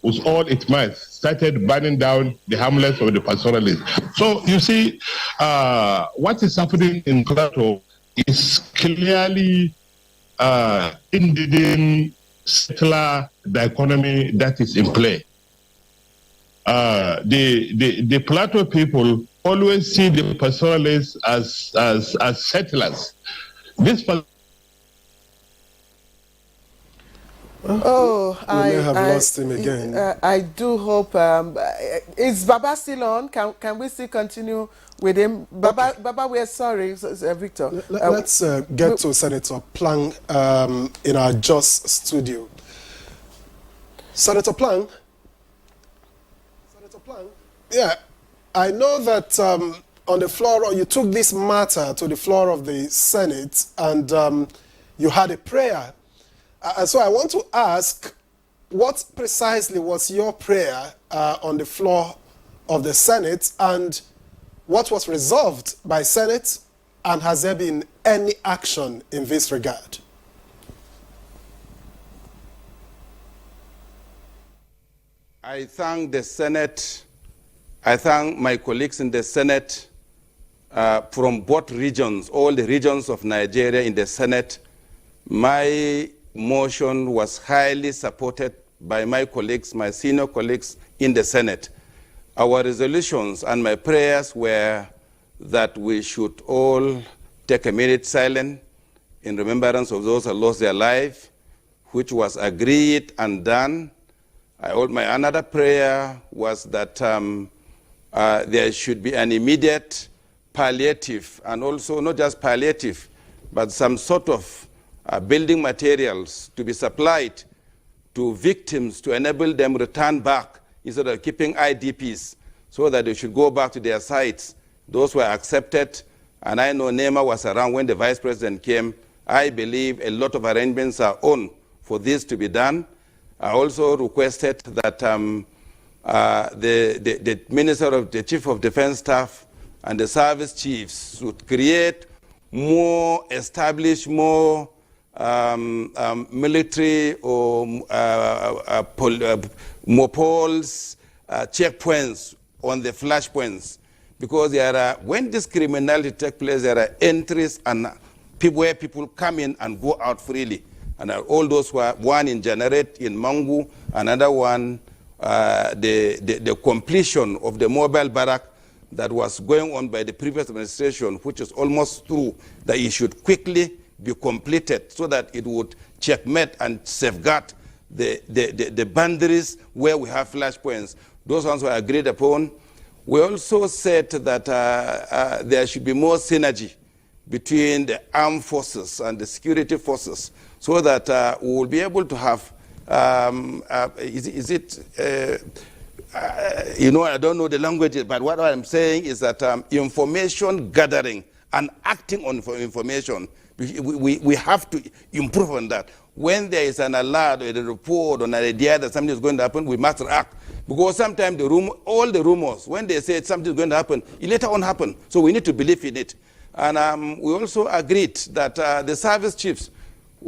[SPEAKER 12] with all its might, started burning down the hamlets of the pastoralists. So you see, what is happening in Plateau is clearly indigenous settler dichotomy that is in play. The Plateau people always see the pastoralists as settlers. This
[SPEAKER 2] may have lost him again.
[SPEAKER 1] I do hope. Is Baba still on? Can we still continue with him? Baba, okay. Baba, we're sorry, Victor.
[SPEAKER 2] Let's get to Senator Plang in our Jos studio. Senator Plang? Yeah, I know that on the floor, you took this matter to the floor of the Senate and you had a prayer. So I want to ask, what precisely was your prayer on the floor of the Senate, and what was resolved by Senate, and has there been any action in this regard?
[SPEAKER 11] I thank the Senate, I thank my colleagues in the Senate from both regions, all the regions of Nigeria in the Senate. My motion was highly supported by my colleagues, my senior colleagues in the Senate. Our resolutions and my prayers were that we should all take a minute silent in remembrance of those who lost their life, which was agreed and done. My another prayer was that there should be an immediate palliative, and also not just palliative, but some sort of building materials to be supplied to victims to enable them return back instead of keeping IDPs, so that they should go back to their sites. Those were accepted, and I know Nema was around when the Vice President came. I believe a lot of arrangements are on for this to be done. I also requested that the Minister of the Chief of Defense Staff and the service chiefs should create more, establish more military or mopoles, checkpoints on the flashpoints, because there are, when this criminality takes place, there are entries and people where people come in and go out freely. And all those were, one in Generate, in Mangu, another one, the completion of the mobile barrack that was going on by the previous administration, which is almost through, that it should quickly be completed so that it would checkmate and safeguard the boundaries where we have flashpoints. Those ones were agreed upon. We also said that there should be more synergy between the armed forces and the security forces, so that we will be able to have, I don't know the language, but what I'm saying is that information gathering and acting on information, we have to improve on that. When there is an alert or a report or an idea that something is going to happen, we must act. Because sometimes all the rumors, when they say something is going to happen, it later on happen. So we need to believe in it. And we also agreed that the service chiefs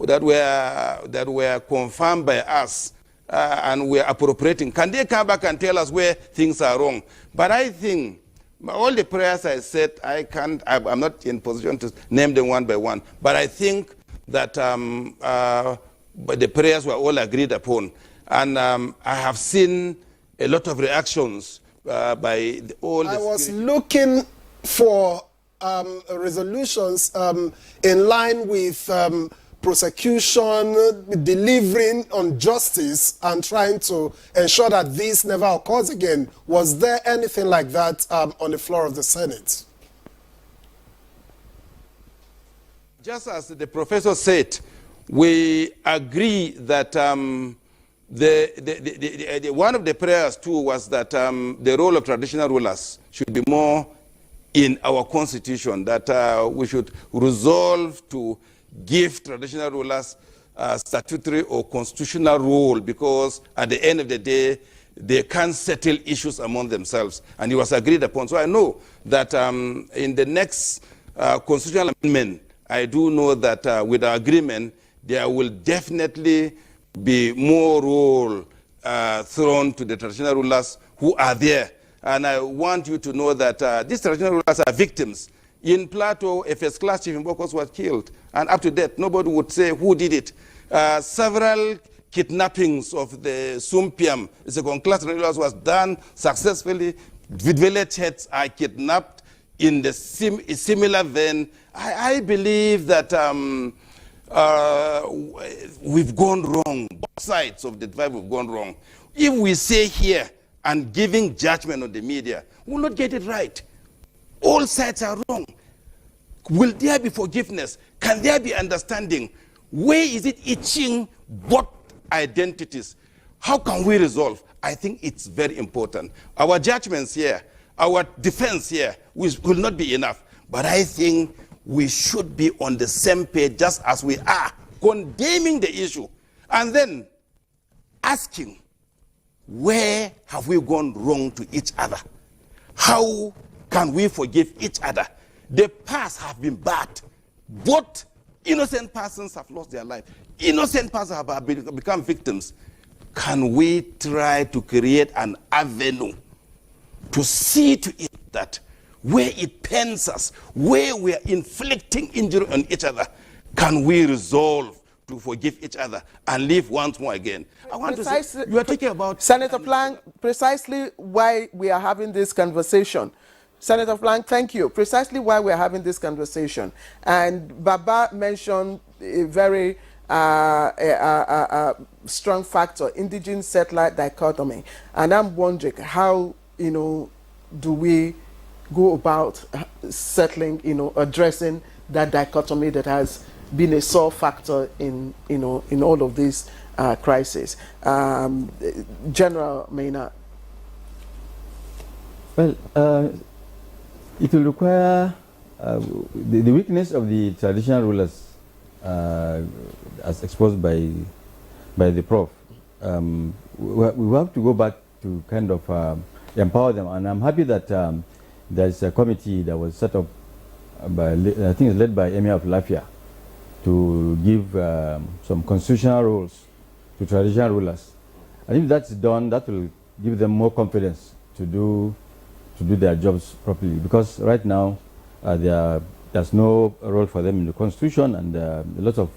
[SPEAKER 11] that were confirmed by us and we're appropriating, can they come back and tell us where things are wrong? But I think all the prayers I said, I'm not in position to name them one by one, but I think that the prayers were all agreed upon. And I have seen a lot of reactions by all the...
[SPEAKER 2] I was looking for resolutions in line with prosecution, delivering on justice, and trying to ensure that this never occurs again. Was there anything like that on the floor of the Senate?
[SPEAKER 11] Just as the professor said, we agree that one of the prayers too was that the role of traditional rulers should be more in our constitution, that we should resolve to give traditional rulers statutory or constitutional role, because at the end of the day, they can't settle issues among themselves. And it was agreed upon. So I know that in the next constitutional amendment, I do know that with our agreement, there will definitely be more role thrown to the traditional rulers who are there. And I want you to know that these traditional rulers are victims. In Plateau, a first-class chief in Bokos was killed, and up to date, nobody would say who did it. Several kidnappings of the Sumpiam, the second-class rulers, was done successfully. Village heads are kidnapped in the similar vein. I believe that we've gone wrong. Both sides of the divide have gone wrong. If we say here and giving judgment on the media, we'll not get it right. All sides are wrong. Will there be forgiveness? Can there be understanding? Where is it itching both identities? How can we resolve? I think it's very important. Our judgments here, our defense here will not be enough. But I think we should be on the same page, just as we are, condemning the issue, and then asking, where have we gone wrong to each other? How can we forgive each other? The past have been bad. Both innocent persons have lost their life. Innocent persons have become victims. Can we try to create an avenue to see to it that where it pains us, where we are inflicting injury on each other, can we resolve to forgive each other and live once more again? I want to say, you are talking about...
[SPEAKER 1] Senator Plank, precisely why we are having this conversation. Senator Plank, thank you. Precisely why we are having this conversation. And Baba mentioned a very strong factor, indigenous-settler dichotomy. And I'm wondering how, do we go about settling, addressing that dichotomy that has been a sore factor in all of these crises. General Maynard.
[SPEAKER 10] Well, it will require the weakness of the traditional rulers, as exposed by the Prof. We have to go back to kind of empower them, and I'm happy that there's a committee that was set up by, I think it's led by Emir of Lafia, to give some constitutional rules to traditional rulers. And if that's done, that will give them more confidence to do their jobs properly. Because right now, there's no role for them in the constitution, and a lot of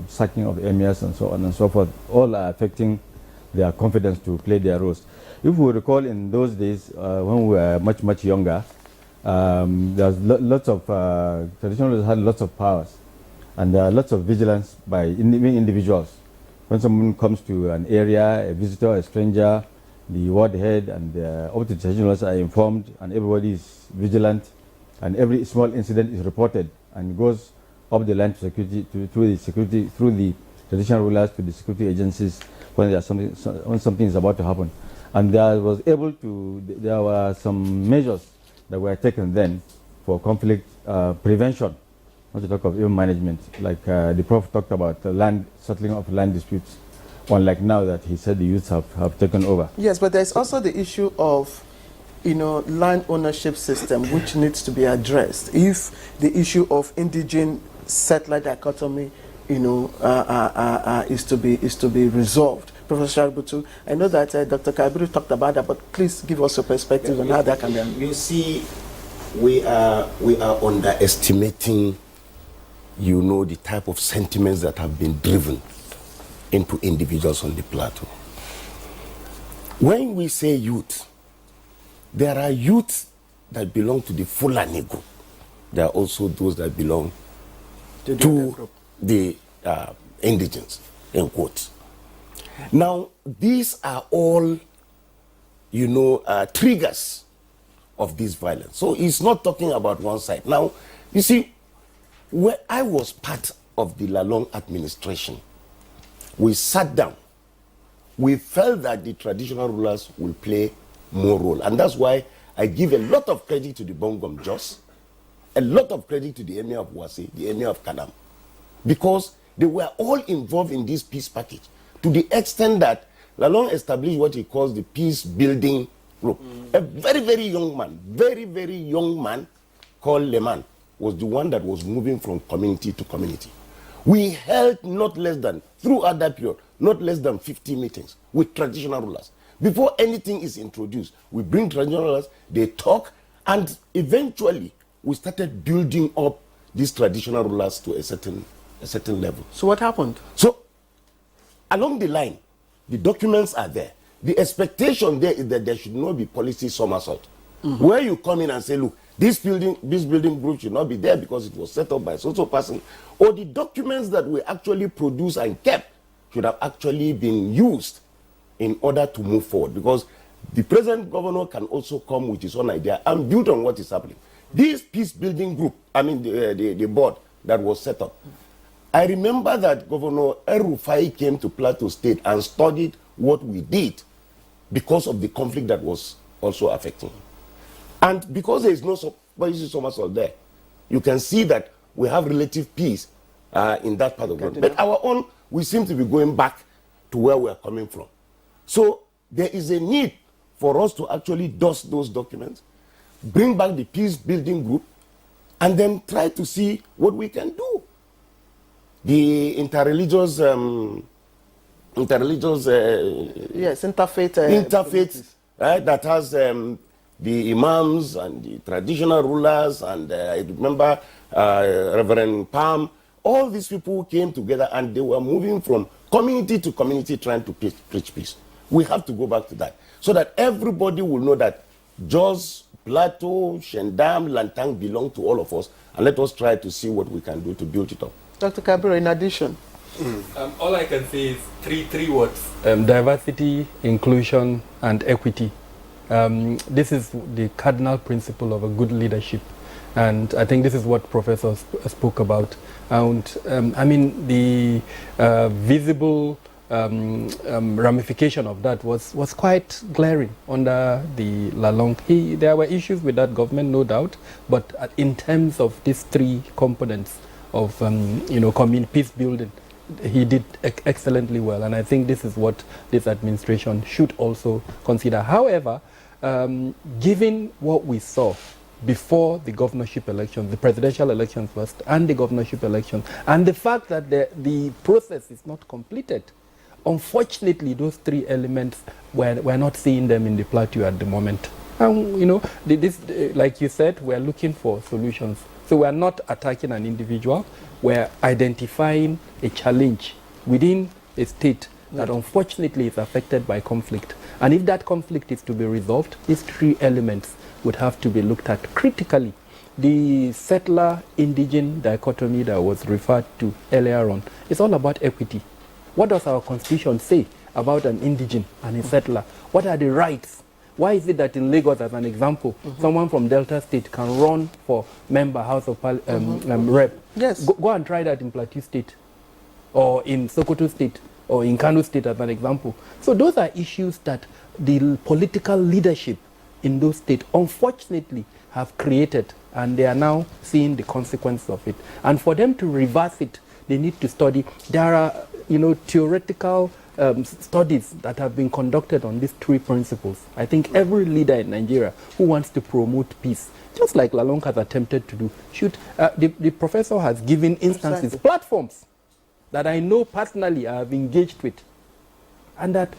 [SPEAKER 10] sacking of emirs and so on and so forth, all are affecting their confidence to play their roles. If we recall in those days, when we were much, much younger, there's lots of, traditional rulers had lots of powers, and there are lots of vigilance by individuals. When someone comes to an area, a visitor, a stranger, the ward head and all the traditional rulers are informed, and everybody is vigilant, and every small incident is reported and goes up the line to security, through the traditional rulers to the security agencies when something is about to happen. And there were some measures that were taken then for conflict prevention, not to talk of even management, like the Prof talked about settling of land disputes, unlike now that he said the youths have taken over.
[SPEAKER 1] Yes, but there's also the issue of land ownership system, which needs to be addressed. If the issue of indigenous settler dichotomy is to be resolved. Professor Butu, I know that Dr. Kabiru talked about that, but please give us your perspective on how that can be done.
[SPEAKER 13] You see, we are underestimating, the type of sentiments that have been driven into individuals on the plateau. When we say youth, there are youths that belong to the Fulani group. There are also those that belong to the indigenous, in quotes. Now, these are all, triggers of this violence. So it's not talking about one side. Now, you see, where I was part of the Lalong administration, we sat down. We felt that the traditional rulers will play more role. And that's why I give a lot of credit to the Bongom Jos, a lot of credit to the Emir of Wasi, the Emir of Kadam, because they were all involved in this peace package to the extent that Lalong established what he calls the peace building group. A very, very young man, very, very young man called Leman was the one that was moving from community to community. We held not less than, throughout that period, not less than 50 meetings with traditional rulers. Before anything is introduced, we bring traditional rulers, they talk, and eventually we started building up these traditional rulers to a certain level.
[SPEAKER 1] So what happened?
[SPEAKER 13] So along the line, the documents are there. The expectation there is that there should not be policy somersault. Where you come in and say, look, this building group should not be there because it was set up by so-so person, or the documents that we actually produced and kept should have actually been used in order to move forward, because the present governor can also come with his own idea and build on what is happening. This peace building group, I mean the board that was set up, I remember that Governor El-Rufai came to Plateau State and studied what we did because of the conflict that was also affecting him. And because there is no policy somersault there, you can see that we have relative peace in that part of the world. But our own, we seem to be going back to where we are coming from. So there is a need for us to actually dust those documents, bring back the peace building group, and then try to see what we can do. The interreligious
[SPEAKER 1] yes, interfaith
[SPEAKER 13] that has the imams and the traditional rulers, and I remember Reverend Palm. All these people came together and they were moving from community to community trying to preach peace. We have to go back to that so that everybody will know that Jos, Plateau, Shendam, Lantang belong to all of us, and let us try to see what we can do to build it up.
[SPEAKER 1] Dr. Kabir, in addition.
[SPEAKER 14] All I can say is three words: diversity, inclusion, and equity. This is the cardinal principle of a good leadership, and I think this is what Professor spoke about. And I mean, the visible ramification of that was quite glaring under the Lalong. There were issues with that government, no doubt, but in terms of these three components of peace building, he did excellently well, and I think this is what this administration should also consider. However, given what we saw before the governorship elections, the presidential elections first, and the governorship elections, and the fact that the process is not completed, unfortunately, those three elements, we're not seeing them in the Plateau at the moment. And, like you said, we're looking for solutions. So we're not attacking an individual, we're identifying a challenge within a state that unfortunately is affected by conflict. And if that conflict is to be resolved, these three elements would have to be looked at critically. The settler-indigene dichotomy that was referred to earlier on is all about equity. What does our constitution say about an indigene and a settler? What are the rights? Why is it that in Lagos, as an example, someone from Delta State can run for member House of Rep?
[SPEAKER 1] Yes.
[SPEAKER 14] Go and try that in Plateau State, or in Sokoto State, or in Kano State, as an example. So those are issues that the political leadership in those states, unfortunately, have created, and they are now seeing the consequences of it. And for them to reverse it, they need to study. There are, theoretical studies that have been conducted on these three principles. I think every leader in Nigeria who wants to promote peace, just like Lalong has attempted to do, should. The professor has given instances, platforms that I know personally I have engaged with, and that,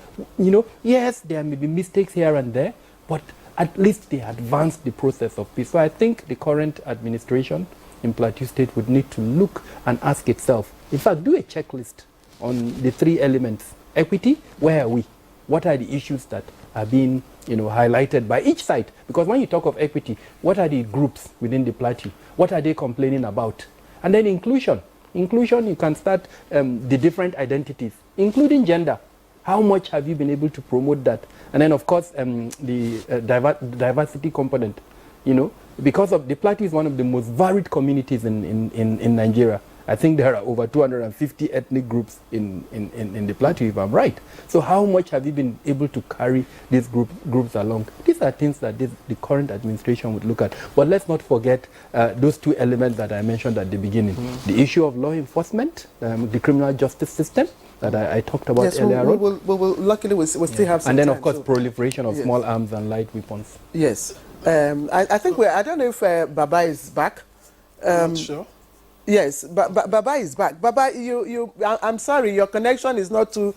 [SPEAKER 14] yes, there may be mistakes here and there, but at least they advanced the process of peace. So I think the current administration in Plateau State would need to look and ask itself, in fact, do a checklist on the three elements. Equity, where are we? What are the issues that are being highlighted by each side? Because when you talk of equity, what are the groups within the Plateau? What are they complaining about? And then inclusion. Inclusion, you can start the different identities, including gender. How much have you been able to promote that? And then, of course, the diversity component. Because of the Plateau is one of the most varied communities in Nigeria. I think there are over 250 ethnic groups in the Plateau, if I'm right. So how much have you been able to carry these groups along? These are things that the current administration would look at. But let's not forget those two elements that I mentioned at the beginning. The issue of law enforcement, the criminal justice system that I talked about earlier on.
[SPEAKER 1] Luckily, we still have some
[SPEAKER 14] And then,
[SPEAKER 1] time,
[SPEAKER 14] of course,
[SPEAKER 1] so
[SPEAKER 14] proliferation of small arms and light weapons.
[SPEAKER 1] Yes. I think I don't know if Baba is back.
[SPEAKER 2] Not sure.
[SPEAKER 1] Yes, Baba is back. Baba, I'm sorry, your connection is not too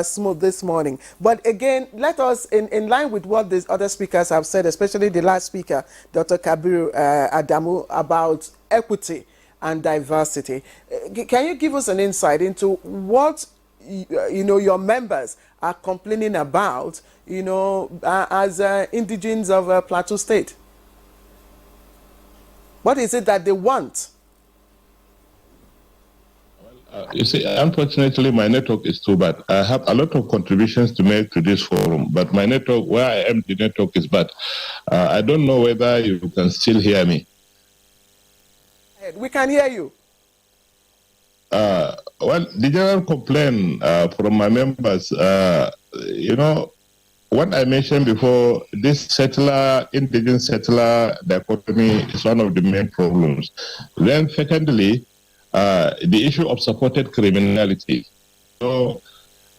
[SPEAKER 1] smooth this morning. But again, let us, in line with what these other speakers have said, especially the last speaker, Dr. Kabiru Adamu, about equity and diversity. Can you give us an insight into what your members are complaining about, as indigents of Plateau State? What is it that they want?
[SPEAKER 12] You see, unfortunately, my network is too bad. I have a lot of contributions to make to this forum, but my network, where I am, the network is bad. I don't know whether you can still hear me.
[SPEAKER 1] We can hear you.
[SPEAKER 12] Well, the general complaint from my members, what I mentioned before, this indigent settler dichotomy is one of the main problems. Then secondly, the issue of supported criminality. So,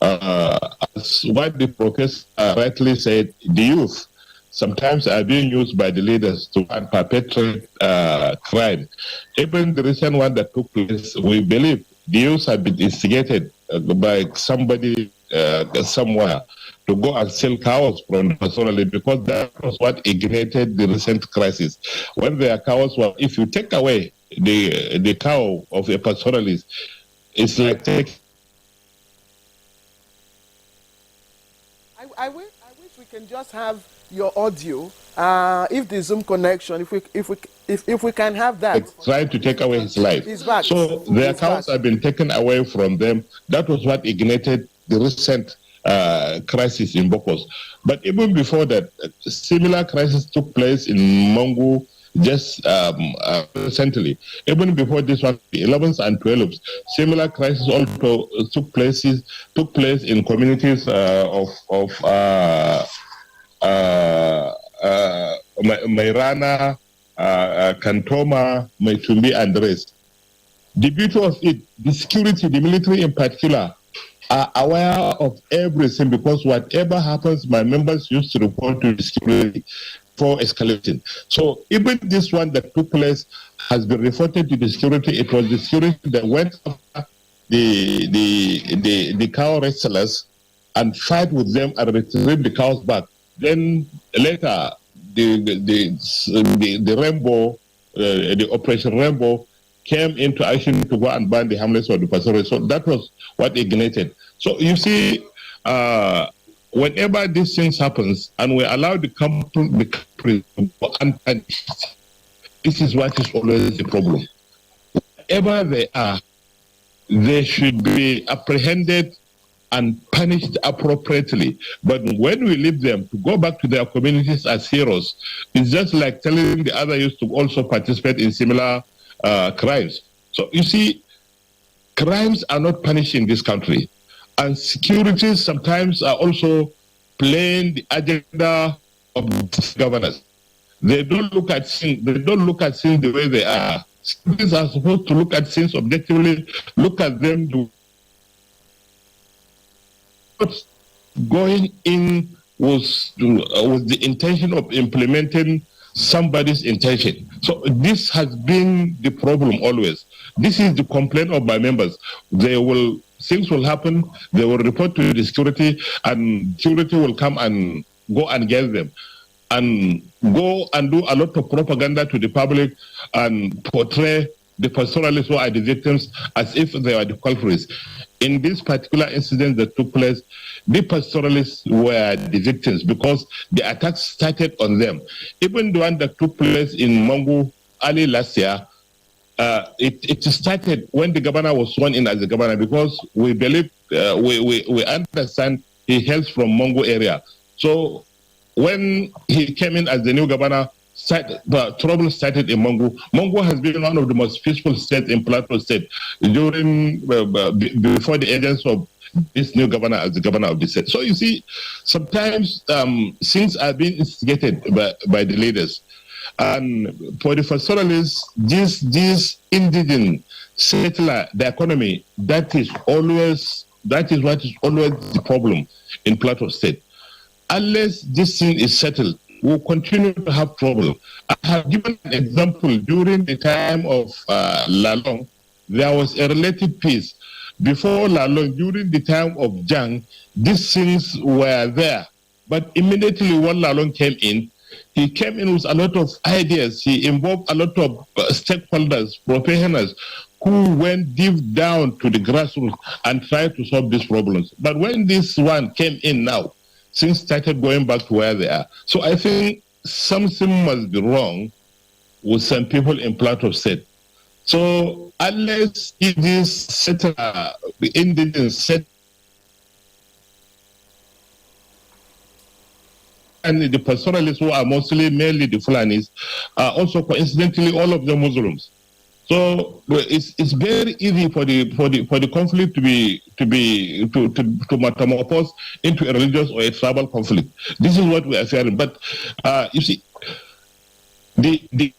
[SPEAKER 12] as what the professor rightly said, the youth sometimes are being used by the leaders to perpetrate crime. Even the recent one that took place, we believe the youth have been instigated by somebody somewhere to go and sell cows from the pastoralists, because that was what ignited the recent crisis. When their cows were, if you take away the cow of a pastoralist, it's like taking.
[SPEAKER 1] I wish we can just have your audio. If the Zoom connection, if we can have that.
[SPEAKER 12] Trying to take away his life.
[SPEAKER 1] He's back.
[SPEAKER 12] So their cows have been taken away from them. That was what ignited the recent crisis in Bokos. But even before that, similar crisis took place in Mongo just recently. Even before this one, the 11th and 12th, similar crisis also took place in communities of Mairana, Kantoma, Maitumbi, and the rest. The beauty of it, the security, the military in particular, are aware of everything, because whatever happens, my members used to report to the security for escalating. So even this one that took place has been reported to the security. It was the security that went after the cow wrestlers and fight with them and retrieve the cows back. Then later, the Rainbow, the Operation Rainbow, came into action to go and ban the hamlets of the pastoralists. So that was what ignited. So you see, whenever these things happens and we allow the country to go unpunished, this is what is always the problem. Wherever they are, they should be apprehended and punished appropriately. But when we leave them to go back to their communities as heroes, it's just like telling the other youth to also participate in similar crimes. So you see, crimes are not punished in this country, and securities sometimes are also playing the agenda of governors. They don't look at things. They don't look at things the way they are. Securities are supposed to look at things objectively. Look at them going in with the intention of implementing somebody's intention. So this has been the problem always. This is the complaint of my members. Things will happen, they will report to the security, and security will come and go and get them, and go and do a lot of propaganda to the public and portray the pastoralists who are the victims as if they are the culprits. In this particular incident that took place, the pastoralists were the victims because the attacks started on them. Even the one that took place in Mongo early last year, it started when the governor was sworn in as the governor, because we believe, we understand he hails from Mongo area. So when he came in as the new governor, trouble started in Mongo. Mongo has been one of the most peaceful states in Plateau State during before the agents of this new governor as the governor of the state. So you see, sometimes things are being instigated by the leaders. And for the pastoralists, this indigenous settler, the economy, that is what is always the problem in Plateau State. Unless this thing is settled, we'll continue to have trouble. I have given an example during the time of Lalong. There was a relative peace. Before Lalong, during the time of Jiang, these things were there. But immediately when Lalong came in, he came in with a lot of ideas. He involved a lot of stakeholders, professionals, who went deep down to the grassroots and tried to solve these problems. But when this one came in now, things started going back to where they are. So I think something must be wrong with some people in Plateau State. So unless it is the indigenous set and the pastoralists who are mainly the Fulanis are also coincidentally all of them Muslims. So it's very easy for the conflict to metamorphose into a religious or a tribal conflict. This is what we are fearing. But you see, the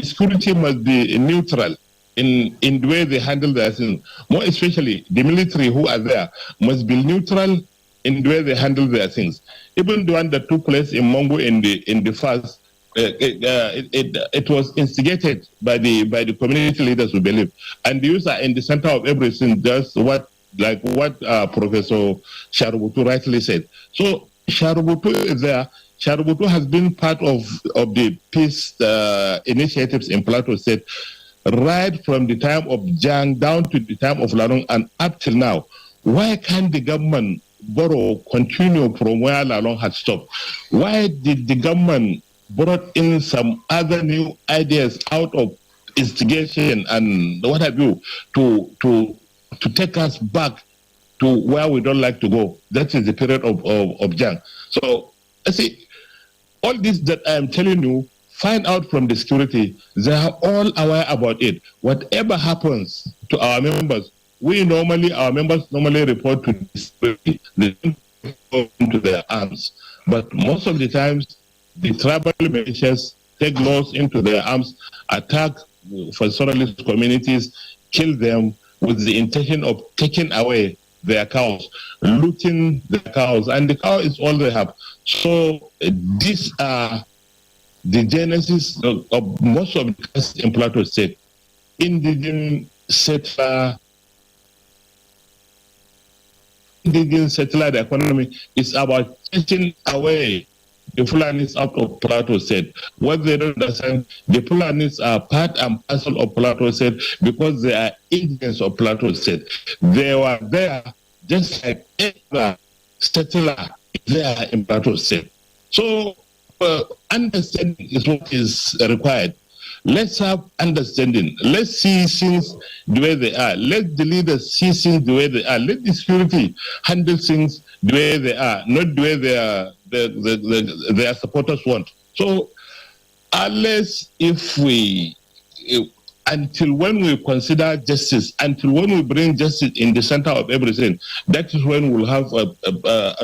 [SPEAKER 12] security must be neutral in the way they handle their things. More especially, the military who are there must be neutral in the way they handle their things. Even the one that took place in Mongo in the first. It was instigated by the community leaders who believe, and the youth are in the center of everything. Just what Professor Sharubutu rightly said. So Sharubutu is there. Sharubutu has been part of the peace initiatives in Plateau State right from the time of Jiang down to the time of Lalong and up till now. Why can't the government continue from where Lalong had stopped? Why did the government brought in some other new ideas out of instigation and what have you to take us back to where we don't like to go? That is the period of Jiang. So I see all this that I am telling you, find out from the security. They are all aware about it. Whatever happens to our members, our members normally report to the security. They don't go into their arms. But most of the times, the tribal militias take laws into their arms, attack pastoralist communities, kill them with the intention of taking away their cows, looting the cows, and the cow is all they have. So these are the genesis of most of the cases in Plateau State. Indigenous settler economy is about taking away the Fulanis out of Plateau State. What they don't understand, the Fulanis are part and parcel of Plateau State because they are indigenous of Plateau State. They were there just like every settler there in Plateau State. So understanding is what is required. Let's have understanding. Let's see things the way they are. Let the leaders see things the way they are. Let the security handle things the way they are, not the way their supporters want. So, until when we consider justice, until when we bring justice in the center of everything, that is when we'll have a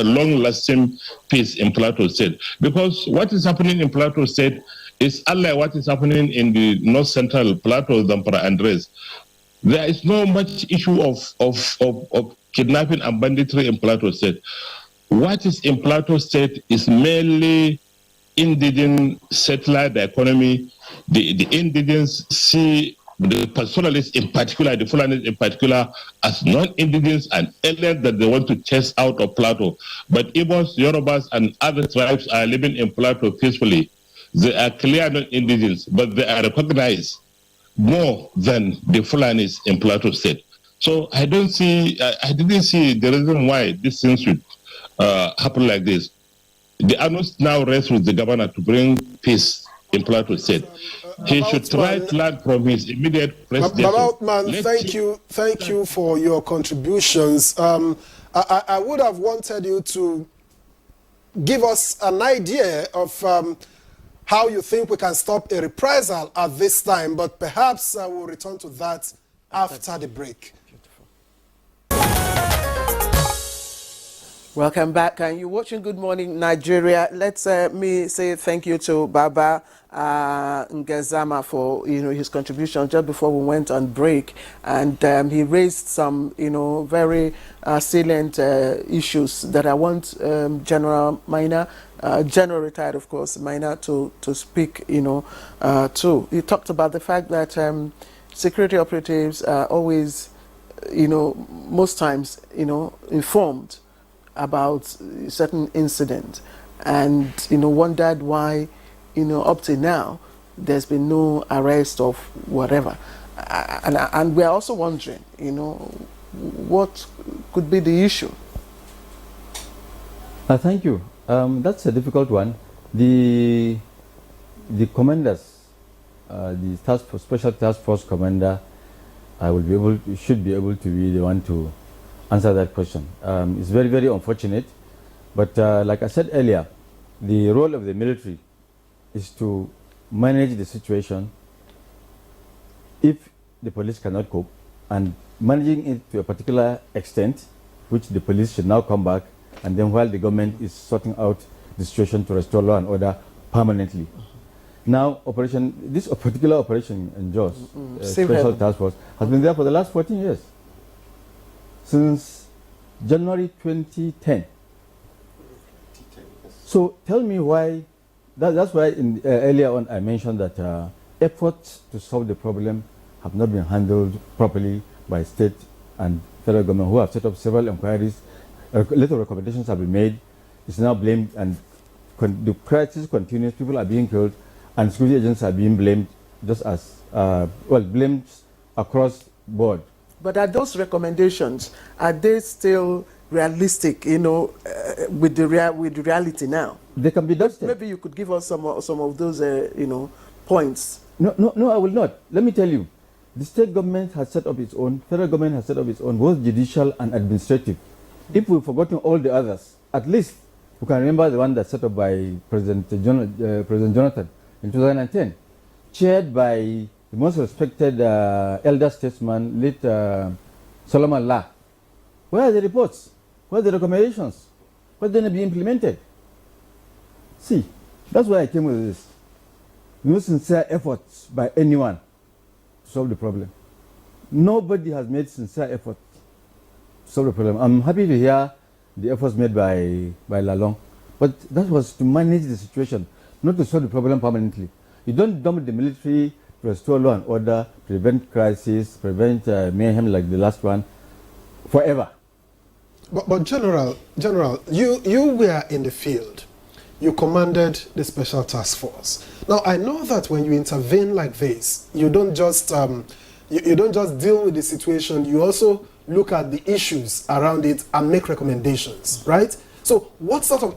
[SPEAKER 12] long-lasting peace in Plateau State. Because what is happening in Plateau State is unlike what is happening in the north central Plateau, Zamfara and Rez. There is no much issue of kidnapping and banditry in Plateau State. What is in Plateau State is mainly indigenous settler, the economy. The indigenous see the pastoralists in particular, the Fulanis in particular, as non-indigenous and aliens that they want to chase out of Plateau. But Igbos, Yorubas, and other tribes are living in Plateau peacefully. They are clear non-indigenous, but they are recognized more than the Fulanis in Plateau State. So I didn't see the reason why these things should happen like this. The onus now rests with the governor to bring peace in Plateau State. He should try to learn from his immediate president.
[SPEAKER 2] Thank you for your contributions. I would have wanted you to give us an idea of how you think we can stop a reprisal at this time, but perhaps we'll return to that after the break.
[SPEAKER 1] Welcome back, and you're watching Good Morning Nigeria. Let's me say thank you to Baba Ngezama for his contribution just before we went on break, and he raised some very salient issues that I want General Maina, General retired of course, Maina to speak to. He talked about the fact that security operatives are always most times informed about certain incident, and wondered why up to now there's been no arrest of whatever, and we're also wondering what could be the issue.
[SPEAKER 10] Thank you. That's a difficult one. The commanders, the special task force commander, should be able to be the one to answer that question. It's very, very unfortunate, but like I said earlier, the role of the military is to manage the situation if the police cannot cope, and managing it to a particular extent, which the police should now come back, and then while the government is sorting out the situation to restore law and order permanently. Now, this particular operation in Jos, Special Task Force, has been there for the last 14 years. Since January 2010. So tell me why, that's why earlier on I mentioned that efforts to solve the problem have not been handled properly by state and federal government, who have set up several inquiries. Little recommendations have been made. It's now blamed, and the crisis continues. People are being killed, and security agents are being blamed, just as, blamed across board.
[SPEAKER 1] But are those recommendations, are they still realistic, with the reality now?
[SPEAKER 10] They can be dusted.
[SPEAKER 1] Maybe you could give us some of those, points.
[SPEAKER 10] No, I will not. Let me tell you, the state government has set up its own, federal government has set up its own, both judicial and administrative. If we've forgotten all the others, at least we can remember the one that's set up by President Jonathan in 2010, chaired by the most respected elder statesman, late Solomon La. Where are the reports? Where are the recommendations? Why didn't they be implemented? See, that's why I came with this. No sincere efforts by anyone to solve the problem. Nobody has made sincere effort to solve the problem. I'm happy to hear the efforts made by Lalong, but that was to manage the situation, not to solve the problem permanently. You don't dump the military to restore law and order, prevent crisis, prevent mayhem like the last one, forever.
[SPEAKER 2] But General, you were in the field. You commanded the Special Task Force. Now, I know that when you intervene like this, you don't just deal with the situation. You also look at the issues around it and make recommendations, right? So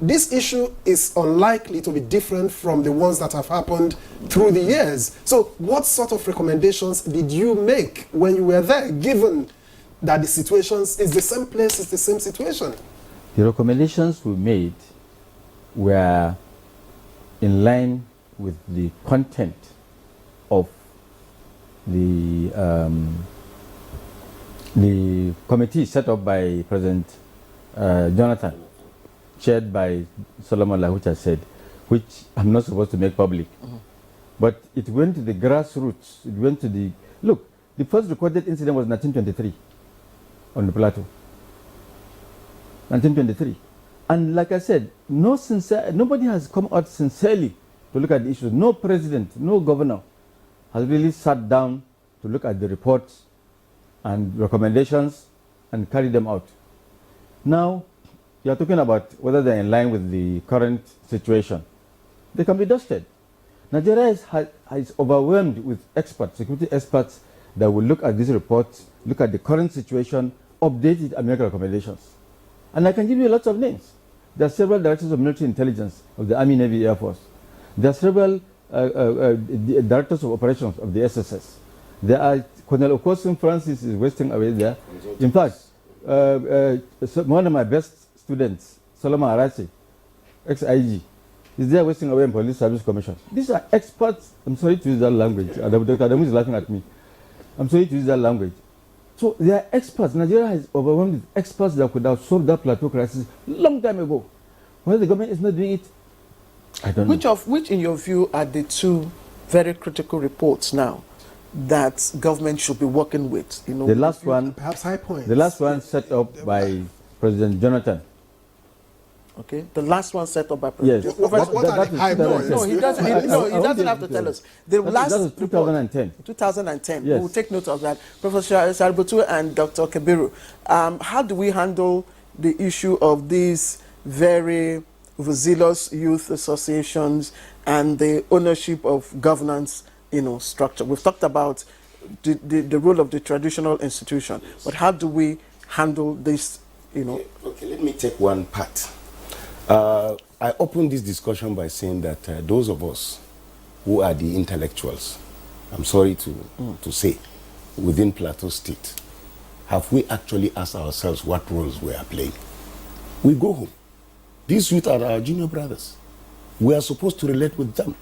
[SPEAKER 2] this issue is unlikely to be different from the ones that have happened through the years. So what sort of recommendations did you make when you were there, given that the situations is the same place, it's the same situation?
[SPEAKER 10] The recommendations we made were in line with the content of the committee set up by President Jonathan, chaired by Solomon La, which I said, which I'm not supposed to make public. But it went to the grassroots. It went to the... Look, the first recorded incident was 1923 on the Plateau. 1923. And like I said, nobody has come out sincerely to look at the issues. No president, no governor has really sat down to look at the reports and recommendations and carry them out. Now, you are talking about whether they're in line with the current situation. They can be dusted. Nigeria is overwhelmed with experts, security experts, that will look at these reports, look at the current situation, update it, and make recommendations. And I can give you lots of names. There are several directors of military intelligence of the Army, Navy, Air Force. There are several directors of operations of the SSS. There are Colonel Okosun Francis is wasting away there. In fact, one of my best students, Solomon Arasi, ex-IG, is there wasting away in Police Service Commission. These are experts. I'm sorry to use that language. Dr. Adamu is laughing at me. I'm sorry to use that language. So they are experts. Nigeria has overwhelmed with experts that could have solved that Plateau crisis long time ago. Why the government is not doing it, I don't know.
[SPEAKER 1] Which, in your view, are the two very critical reports now that government should be working with? You know,
[SPEAKER 10] the last one,
[SPEAKER 2] perhaps high points.
[SPEAKER 10] The last one set up by President Jonathan.
[SPEAKER 1] Okay, the last one set up by President.
[SPEAKER 10] Yes.
[SPEAKER 1] Jonathan.
[SPEAKER 10] What are the high points?
[SPEAKER 1] No, he doesn't. He doesn't have to tell us. The last
[SPEAKER 10] that was 2010.
[SPEAKER 1] Report, 2010.
[SPEAKER 10] Yes.
[SPEAKER 1] We will take note of that. Professor Saributu and Dr. Kabiru, how do we handle the issue of these very zealous youth associations and the ownership of governance, structure? We've talked about the role of the traditional institution, but how do we handle this?
[SPEAKER 13] Okay, let me take one part. I opened this discussion by saying that those of us who are the intellectuals, I'm sorry to say, within Plateau State, have we actually asked ourselves what roles we are playing? We go home. These youth are our junior brothers. We are supposed to relate with them.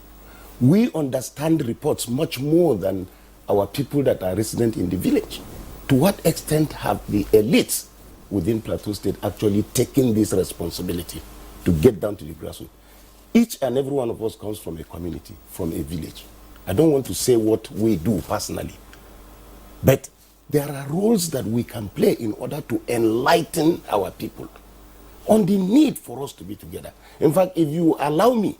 [SPEAKER 13] We understand reports much more than our people that are resident in the village. To what extent have the elites within Plateau State actually taken this responsibility to get down to the grassroots? Each and every one of us comes from a community, from a village. I don't want to say what we do personally, but there are roles that we can play in order to enlighten our people on the need for us to be together. In fact, if you allow me,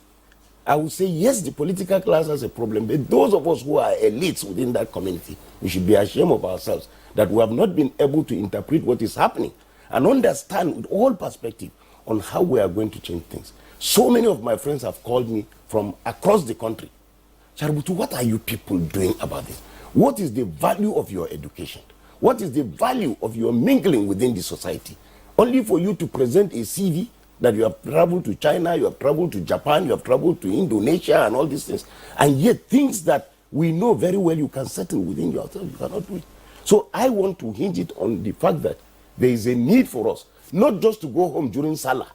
[SPEAKER 13] I would say, yes, the political class has a problem, but those of us who are elites within that community, we should be ashamed of ourselves that we have not been able to interpret what is happening and understand with all perspective on how we are going to change things. So many of my friends have called me from across the country. Chaributu, what are you people doing about this? What is the value of your education? What is the value of your mingling within the society? Only for you to present a CV that you have traveled to China, you have traveled to Japan, you have traveled to Indonesia and all these things. And yet things that we know very well you can settle within yourself, you cannot do it. So I want to hinge it on the fact that there is a need for us, not just to go home during Salah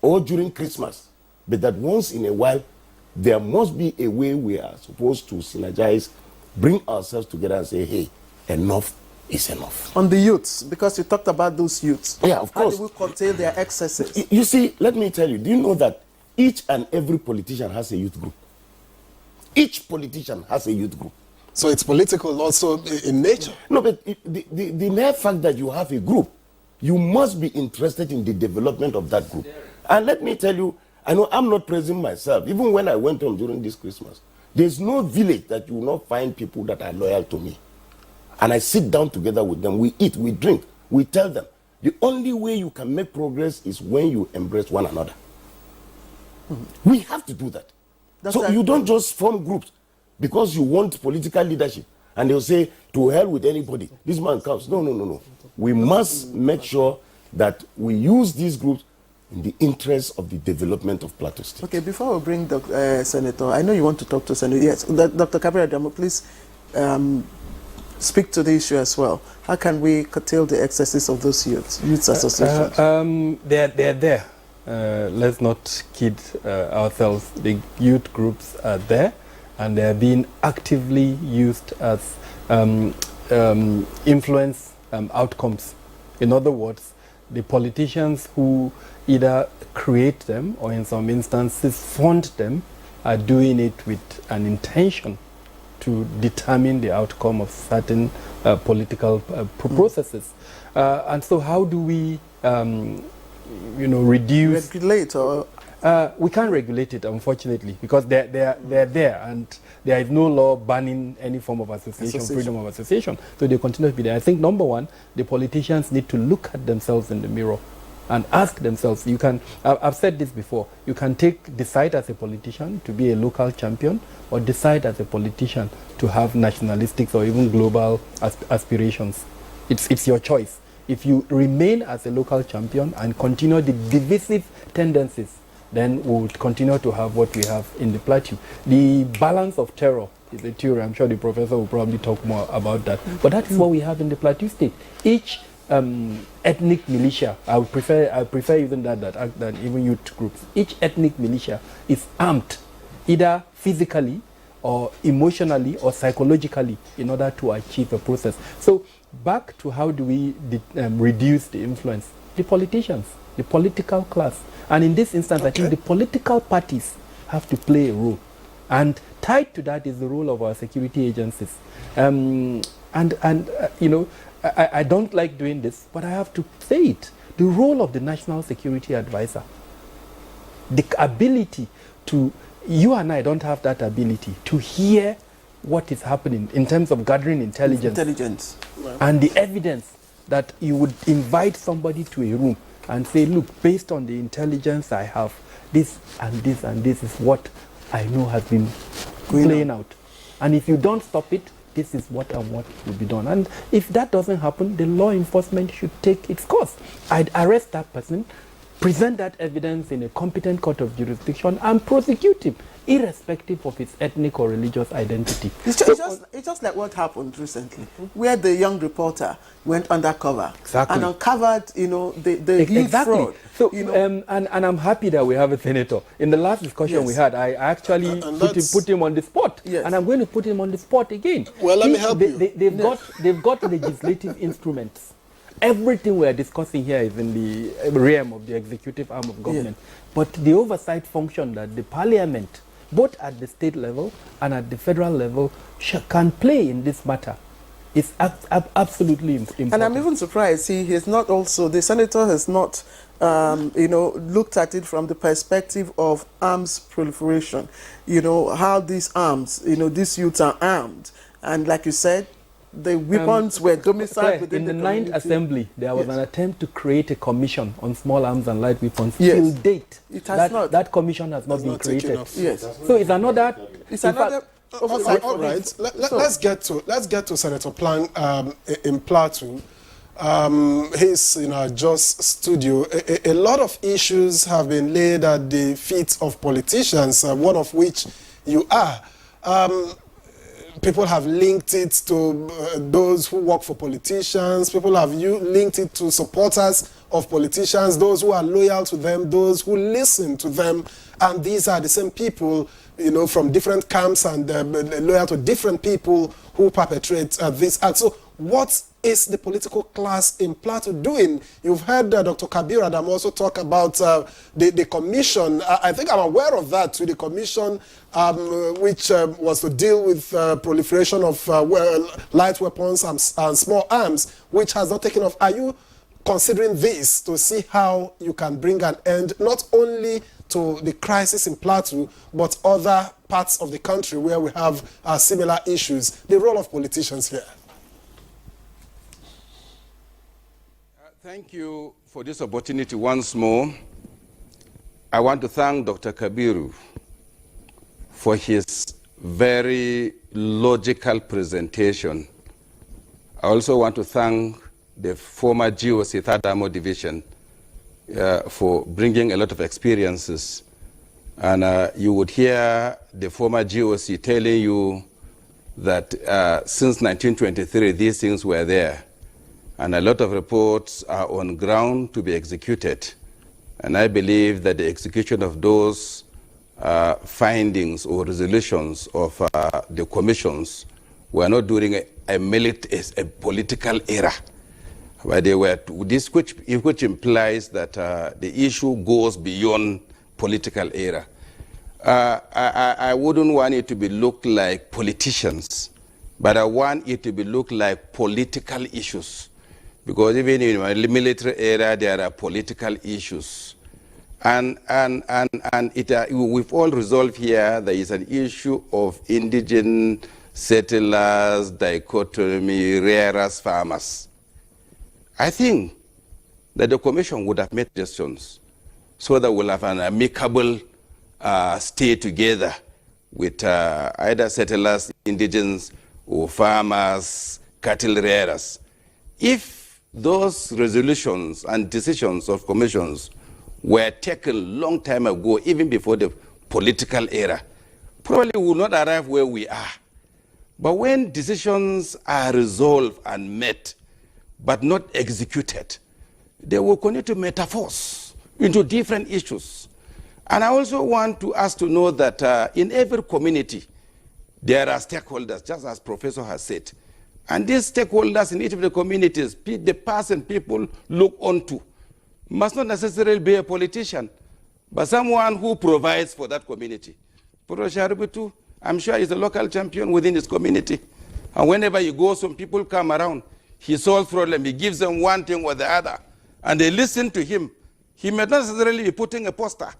[SPEAKER 13] or during Christmas, but that once in a while, there must be a way we are supposed to synergize, bring ourselves together and say, hey, enough is enough.
[SPEAKER 1] On the youths, because you talked about those youths.
[SPEAKER 13] Yeah, of course.
[SPEAKER 1] How do we curtail their excesses?
[SPEAKER 13] You see, let me tell you, do you know that each and every politician has a youth group? Each politician has a youth group.
[SPEAKER 2] So it's political also in nature.
[SPEAKER 13] No, but the mere fact that you have a group, you must be interested in the development of that group. And let me tell you, I know I'm not praising myself. Even when I went home during this Christmas, there's no village that you will not find people that are loyal to me. And I sit down together with them. We eat, we drink, we tell them. The only way you can make progress is when you embrace one another. Mm-hmm. We have to do that. So you don't just form groups because you want political leadership and they'll say, to hell with anybody, this man comes. No. We must make sure that we use these groups in the interest of the development of Plateau State.
[SPEAKER 1] Okay, before we bring the Senator, I know you want to talk to Senator. Yes, Dr. Kabir Adamu, please speak to the issue as well. How can we curtail the excesses of those youth associations?
[SPEAKER 14] They're there. Let's not kid ourselves. The youth groups are there, and they are being actively used as influence outcomes. In other words, the politicians who either create them or in some instances fund them are doing it with an intention to determine the outcome of certain political processes. And so how do we reduce...
[SPEAKER 1] Regulate or...
[SPEAKER 14] we can't regulate it, unfortunately, because they're there, and there is no law banning any form of association, freedom of association. So they continue to be there. I think, number one, the politicians need to look at themselves in the mirror and ask themselves, I've said this before, you can decide as a politician to be a local champion, or decide as a politician to have nationalistic or even global aspirations. It's your choice. If you remain as a local champion and continue the divisive tendencies, then we will continue to have what we have in the Plateau. The balance of terror is a theory. I'm sure the professor will probably talk more about that. But that is what we have in the Plateau State. Each ethnic militia. I prefer even that than even youth groups. Each ethnic militia is armed, either physically or emotionally or psychologically, in order to achieve a process. So back to how do we reduce the influence? The politicians, the political class. And in this instance, I think the political parties have to play a role. And tied to that is the role of our security agencies. You know, I don't like doing this, but I have to say it. The role of the National Security Advisor, the ability to, you and I don't have that ability to hear what is happening in terms of gathering intelligence. And the evidence that you would invite somebody to a room and say, look, based on the intelligence I have, this and this and this is what I know has been playing out. And if you don't stop it, this is what and what will be done. And if that doesn't happen, the law enforcement should take its course. I'd arrest that person, present that evidence in a competent court of jurisdiction, and prosecute him, irrespective of his ethnic or religious identity.
[SPEAKER 1] It's just like what happened recently, where the young reporter went undercover and uncovered, you know, the huge fraud.
[SPEAKER 14] So, you know, and I'm happy that we have a senator. In the last discussion we had, I actually put him on the spot, and I'm going to put him on the spot again.
[SPEAKER 2] Well, let me help you.
[SPEAKER 14] They've got legislative instruments. Everything we are discussing here is in the realm of the executive arm of government. But the oversight function that the parliament, both at the state level and at the federal level, can play in this matter is absolutely important.
[SPEAKER 1] And I'm even surprised he has not also, the senator has not, you know, looked at it from the perspective of arms proliferation. You know, how these arms, you know, these youths are armed. And like you said, the weapons were domiciled within
[SPEAKER 14] in the
[SPEAKER 1] community.
[SPEAKER 14] 9th Assembly, there was an attempt to create a commission on small arms and light weapons. Till date,
[SPEAKER 1] it has not.
[SPEAKER 14] That commission has not been created.
[SPEAKER 1] So
[SPEAKER 14] it's another.
[SPEAKER 1] Oversight.
[SPEAKER 2] All right. Let's get to Senator Plank in Plateau. He's in our Just studio. A lot of issues have been laid at the feet of politicians. One of which you are. People have linked it to those who work for politicians. People have linked it to supporters of politicians, those who are loyal to them, those who listen to them. And these are the same people, you know, from different camps and loyal to different people who perpetrate this act. So what is the political class in Plateau doing? You've heard Dr. Kabir Adam also talk about the commission. I think I'm aware of that, to the commission which was to deal with proliferation of light weapons and small arms, which has not taken off. Are you considering this to see how you can bring an end not only to the crisis in Plateau, but other parts of the country where we have similar issues? The role of politicians here.
[SPEAKER 11] Thank you for this opportunity once more. I want to thank Dr. Kabiru for his very logical presentation. I also want to thank the former GOC Third Armor Division for bringing a lot of experiences. And you would hear the former GOC telling you that since 1923, these things were there. And a lot of reports are on ground to be executed. And I believe that the execution of those findings or resolutions of the commissions were not during a political era. But they were this, which implies that the issue goes beyond political era. I wouldn't want it to be looked like politicians, but I want it to be looked like political issues. Because even in the military era, there are political issues. And we've all resolved here, there is an issue of indigenous settlers, dichotomy, rarest farmers. I think that the commission would have made suggestions so that we'll have an amicable stay together with either settlers, indigenous, or farmers, cattle rearers. If those resolutions and decisions of commissions were taken long time ago, even before the political era, probably we will not arrive where we are. But when decisions are resolved and met but not executed, they will continue to metaphors into different issues. And I also want to us to know that in every community, there are stakeholders, just as Professor has said. And these stakeholders in each of the communities, the person people look onto, must not necessarily be a politician, but someone who provides for that community. Professor Shaributu, I'm sure he's a local champion within his community. And whenever he goes, some people come around, he solves problems, he gives them one thing or the other, and they listen to him. He may not necessarily be putting a poster.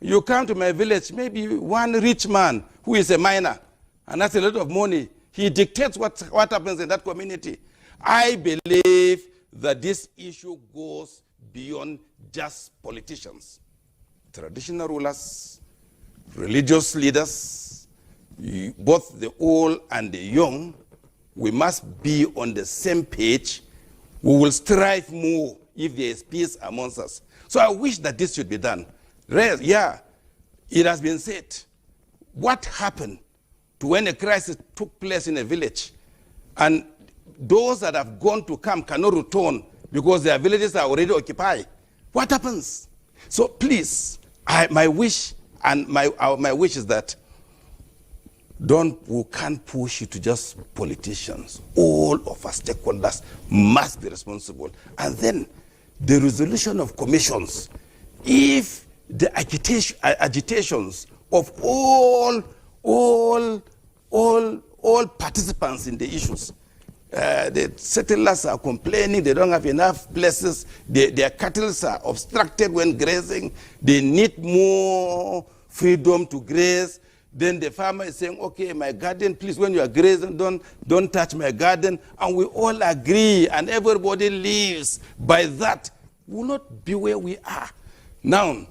[SPEAKER 11] You come to my village, maybe one rich man who is a miner, and that's a lot of money. He dictates what happens in that community. I believe that this issue goes beyond just politicians. Traditional rulers, religious leaders, both the old and the young, we must be on the same page. We will strive more if there is peace amongst us. So I wish that this should be done. Yeah, it has been said. What happened to when a crisis took place in a village and those that have gone to camp cannot return because their villages are already occupied? What happens? So please, my wish and my wish is that we can't push it to just politicians. All of us stakeholders must be responsible. And then the resolution of commissions, if the agitations of all participants in the issues, the settlers are complaining they don't have enough places, their cattle are obstructed when grazing, they need more freedom to graze. Then the farmer is saying, okay, my garden, please, when you are grazing, don't touch my garden. And we all agree, and everybody lives by that. We will not be where we are. Now,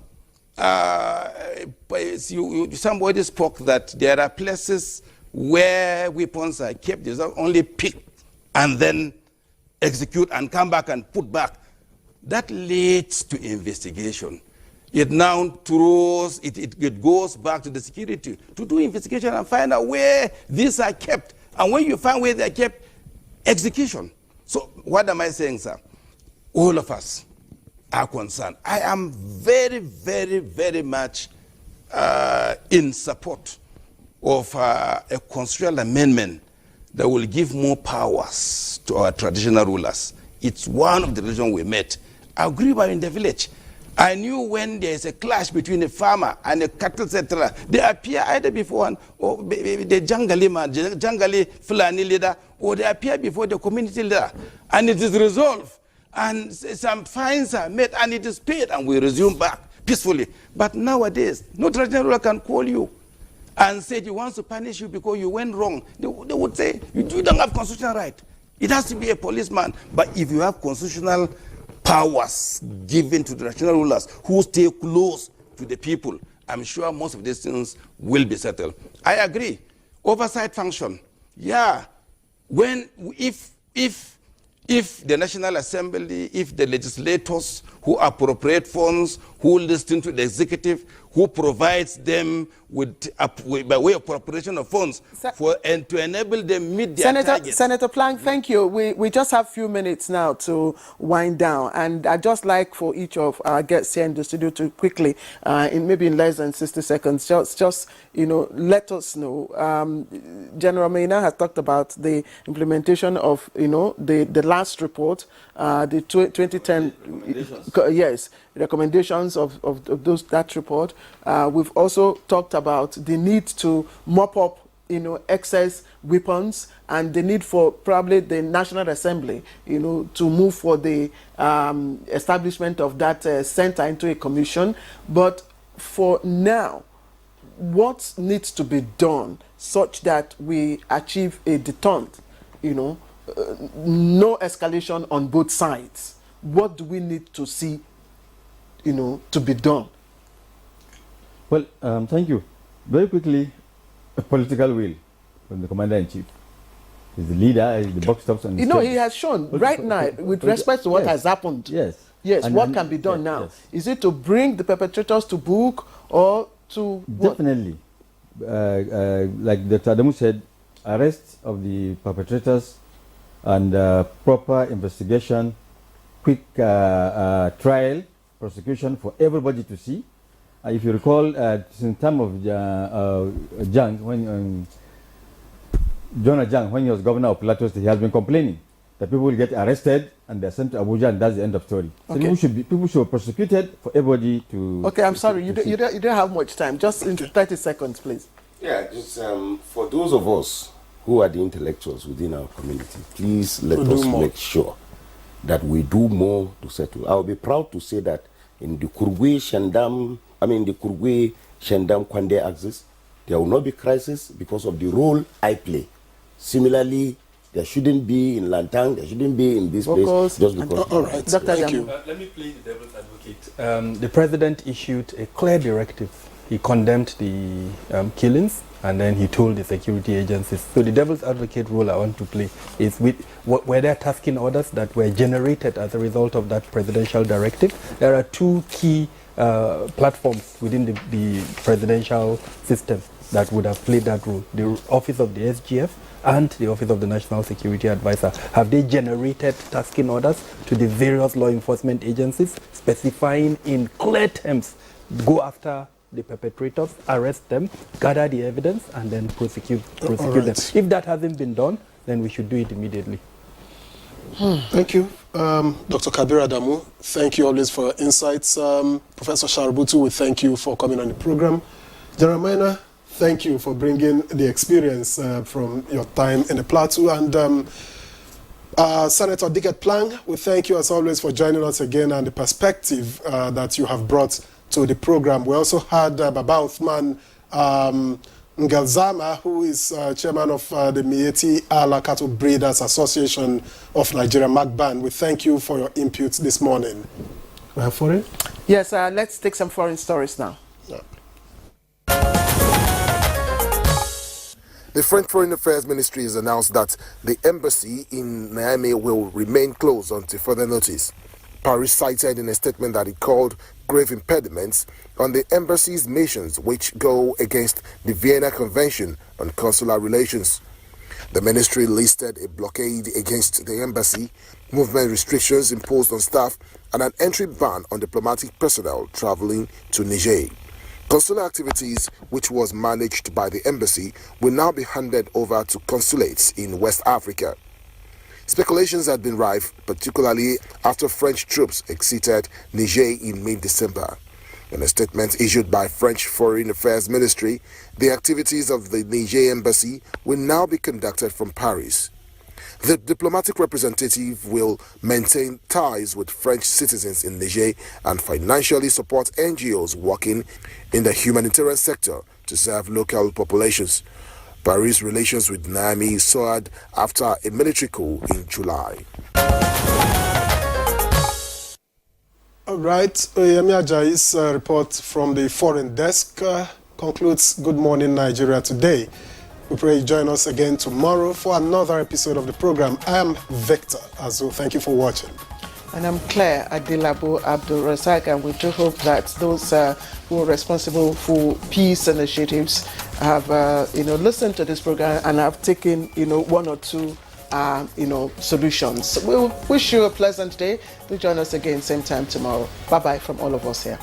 [SPEAKER 11] somebody spoke that there are places where weapons are kept, there's only pick and then execute and come back and put back. That leads to investigation. It now throws, it goes back to the security to do investigation and find out where these are kept. And when you find where they are kept, execution. So what am I saying, sir? All of us are concerned. I am very, very, very much in support of a constitutional amendment that will give more powers to our traditional rulers. It's one of the reasons we met. I agree about in the village. I knew when there is a clash between a farmer and a cattle settler, they appear either before or the Jangali man, Jangali Fulani leader, or they appear before the community leader. And it is resolved. And some fines are made and it is paid and we resume back peacefully. But nowadays, no traditional ruler can call you and say he wants to punish you because you went wrong. They would say, you don't have constitutional right. It has to be a policeman. But if you have constitutional powers given to the traditional rulers who stay close to the people, I'm sure most of these things will be settled. I agree. Oversight function. Yeah. If the National Assembly, if the legislators who appropriate funds, who listen to the executive, who provides them by way of appropriation of funds and to enable them meet their targets.
[SPEAKER 1] Senator Plank, thank you. We just have a few minutes now to wind down, and I'd just like for each of our guests here in the studio to quickly, maybe in less than 60 seconds, just let us know. General Maina has talked about the implementation of the last report, the 2010 recommendations of that report. We've also talked about the need to mop up excess weapons and the need for probably the National Assembly to move for the establishment of that center into a commission. But for now, what needs to be done such that we achieve a deterrent, no escalation on both sides? What do we need to see to be done?
[SPEAKER 10] Well, thank you. Very quickly, a political will from the Commander-in-Chief. He's the leader, he's the box stops on the stage.
[SPEAKER 1] He has shown right now, with respect to what has happened. Yes, what can be done now? Is it to bring the perpetrators to book or to what?
[SPEAKER 10] Definitely. Like Dr. Adamu said, arrest of the perpetrators and proper investigation, quick trial, prosecution for everybody to see. If you recall, in time of Jang, when Jonah Jang, when he was governor of Plateau State, he has been complaining that people will get arrested and they're sent to Abuja, and that's the end of story. So people should be prosecuted for everybody to.
[SPEAKER 1] Okay, I'm sorry, you don't have much time. Just in 30 seconds, please.
[SPEAKER 13] Yeah, just for those of us who are the intellectuals within our community, please let us make sure that we do more to settle. I'll be proud to say that in the Kurgwe-Shandam Kwande axis, there will not be crisis because of the role I play. Similarly, there shouldn't be in Lantang, there shouldn't be in this place just because.
[SPEAKER 2] All right, thank you.
[SPEAKER 14] Let me play the devil's advocate. The president issued a clear directive. He condemned the killings, and then he told the security agencies. So the devil's advocate role I want to play is were there tasking orders that were generated as a result of that presidential directive? There are two key platforms within the presidential system that would have played that role. The office of the SGF and the office of the National Security Advisor. Have they generated tasking orders to the various law enforcement agencies specifying in clear terms, go after the perpetrators, arrest them, gather the evidence, and then prosecute them? If that hasn't been done, then we should do it immediately.
[SPEAKER 2] Thank you. Dr. Kabir Adamu, thank you always for your insights. Professor Sharubutu, we thank you for coming on the program. Jeremiah, thank you for bringing the experience from your time in the Plateau. And Senator Dickett Plang, we thank you as always for joining us again and the perspective that you have brought to the program. We also had Baba Uthman Ngalzama, who is chairman of the Mieti Ala Cattle Breeders Association of Nigeria, MACBAN. We thank you for your inputs this morning. We have foreign?
[SPEAKER 1] Yes, let's take some foreign stories now.
[SPEAKER 2] Yeah.
[SPEAKER 9] The French Foreign Affairs Ministry has announced that the embassy in Niamey will remain closed until further notice. Paris cited in a statement that it called grave impediments on the embassy's missions which go against the Vienna Convention on Consular Relations. The ministry listed a blockade against the embassy, movement restrictions imposed on staff, and an entry ban on diplomatic personnel traveling to Niger. Consular activities, which was managed by the embassy, will now be handed over to consulates in West Africa. Speculations had been rife, particularly after French troops exited Niger in mid-December. In a statement issued by French Foreign Affairs Ministry, the activities of the Niger embassy will now be conducted from Paris. The diplomatic representative will maintain ties with French citizens in Niger and financially support NGOs working in the humanitarian sector to serve local populations. Paris' relations with Niamey soared after a military coup in July.
[SPEAKER 2] All right, Oyemi Ajayi's report from the foreign desk concludes Good Morning Nigeria today. We pray you join us again tomorrow for another episode of the program. I am Victor Azu. Thank you for watching.
[SPEAKER 1] And I'm Claire Adilabo Abdul Razak, and we do hope that those who are responsible for peace initiatives have listened to this program and have taken one or two solutions. We'll wish you a pleasant day. Do join us again same time tomorrow. Bye bye from all of us here.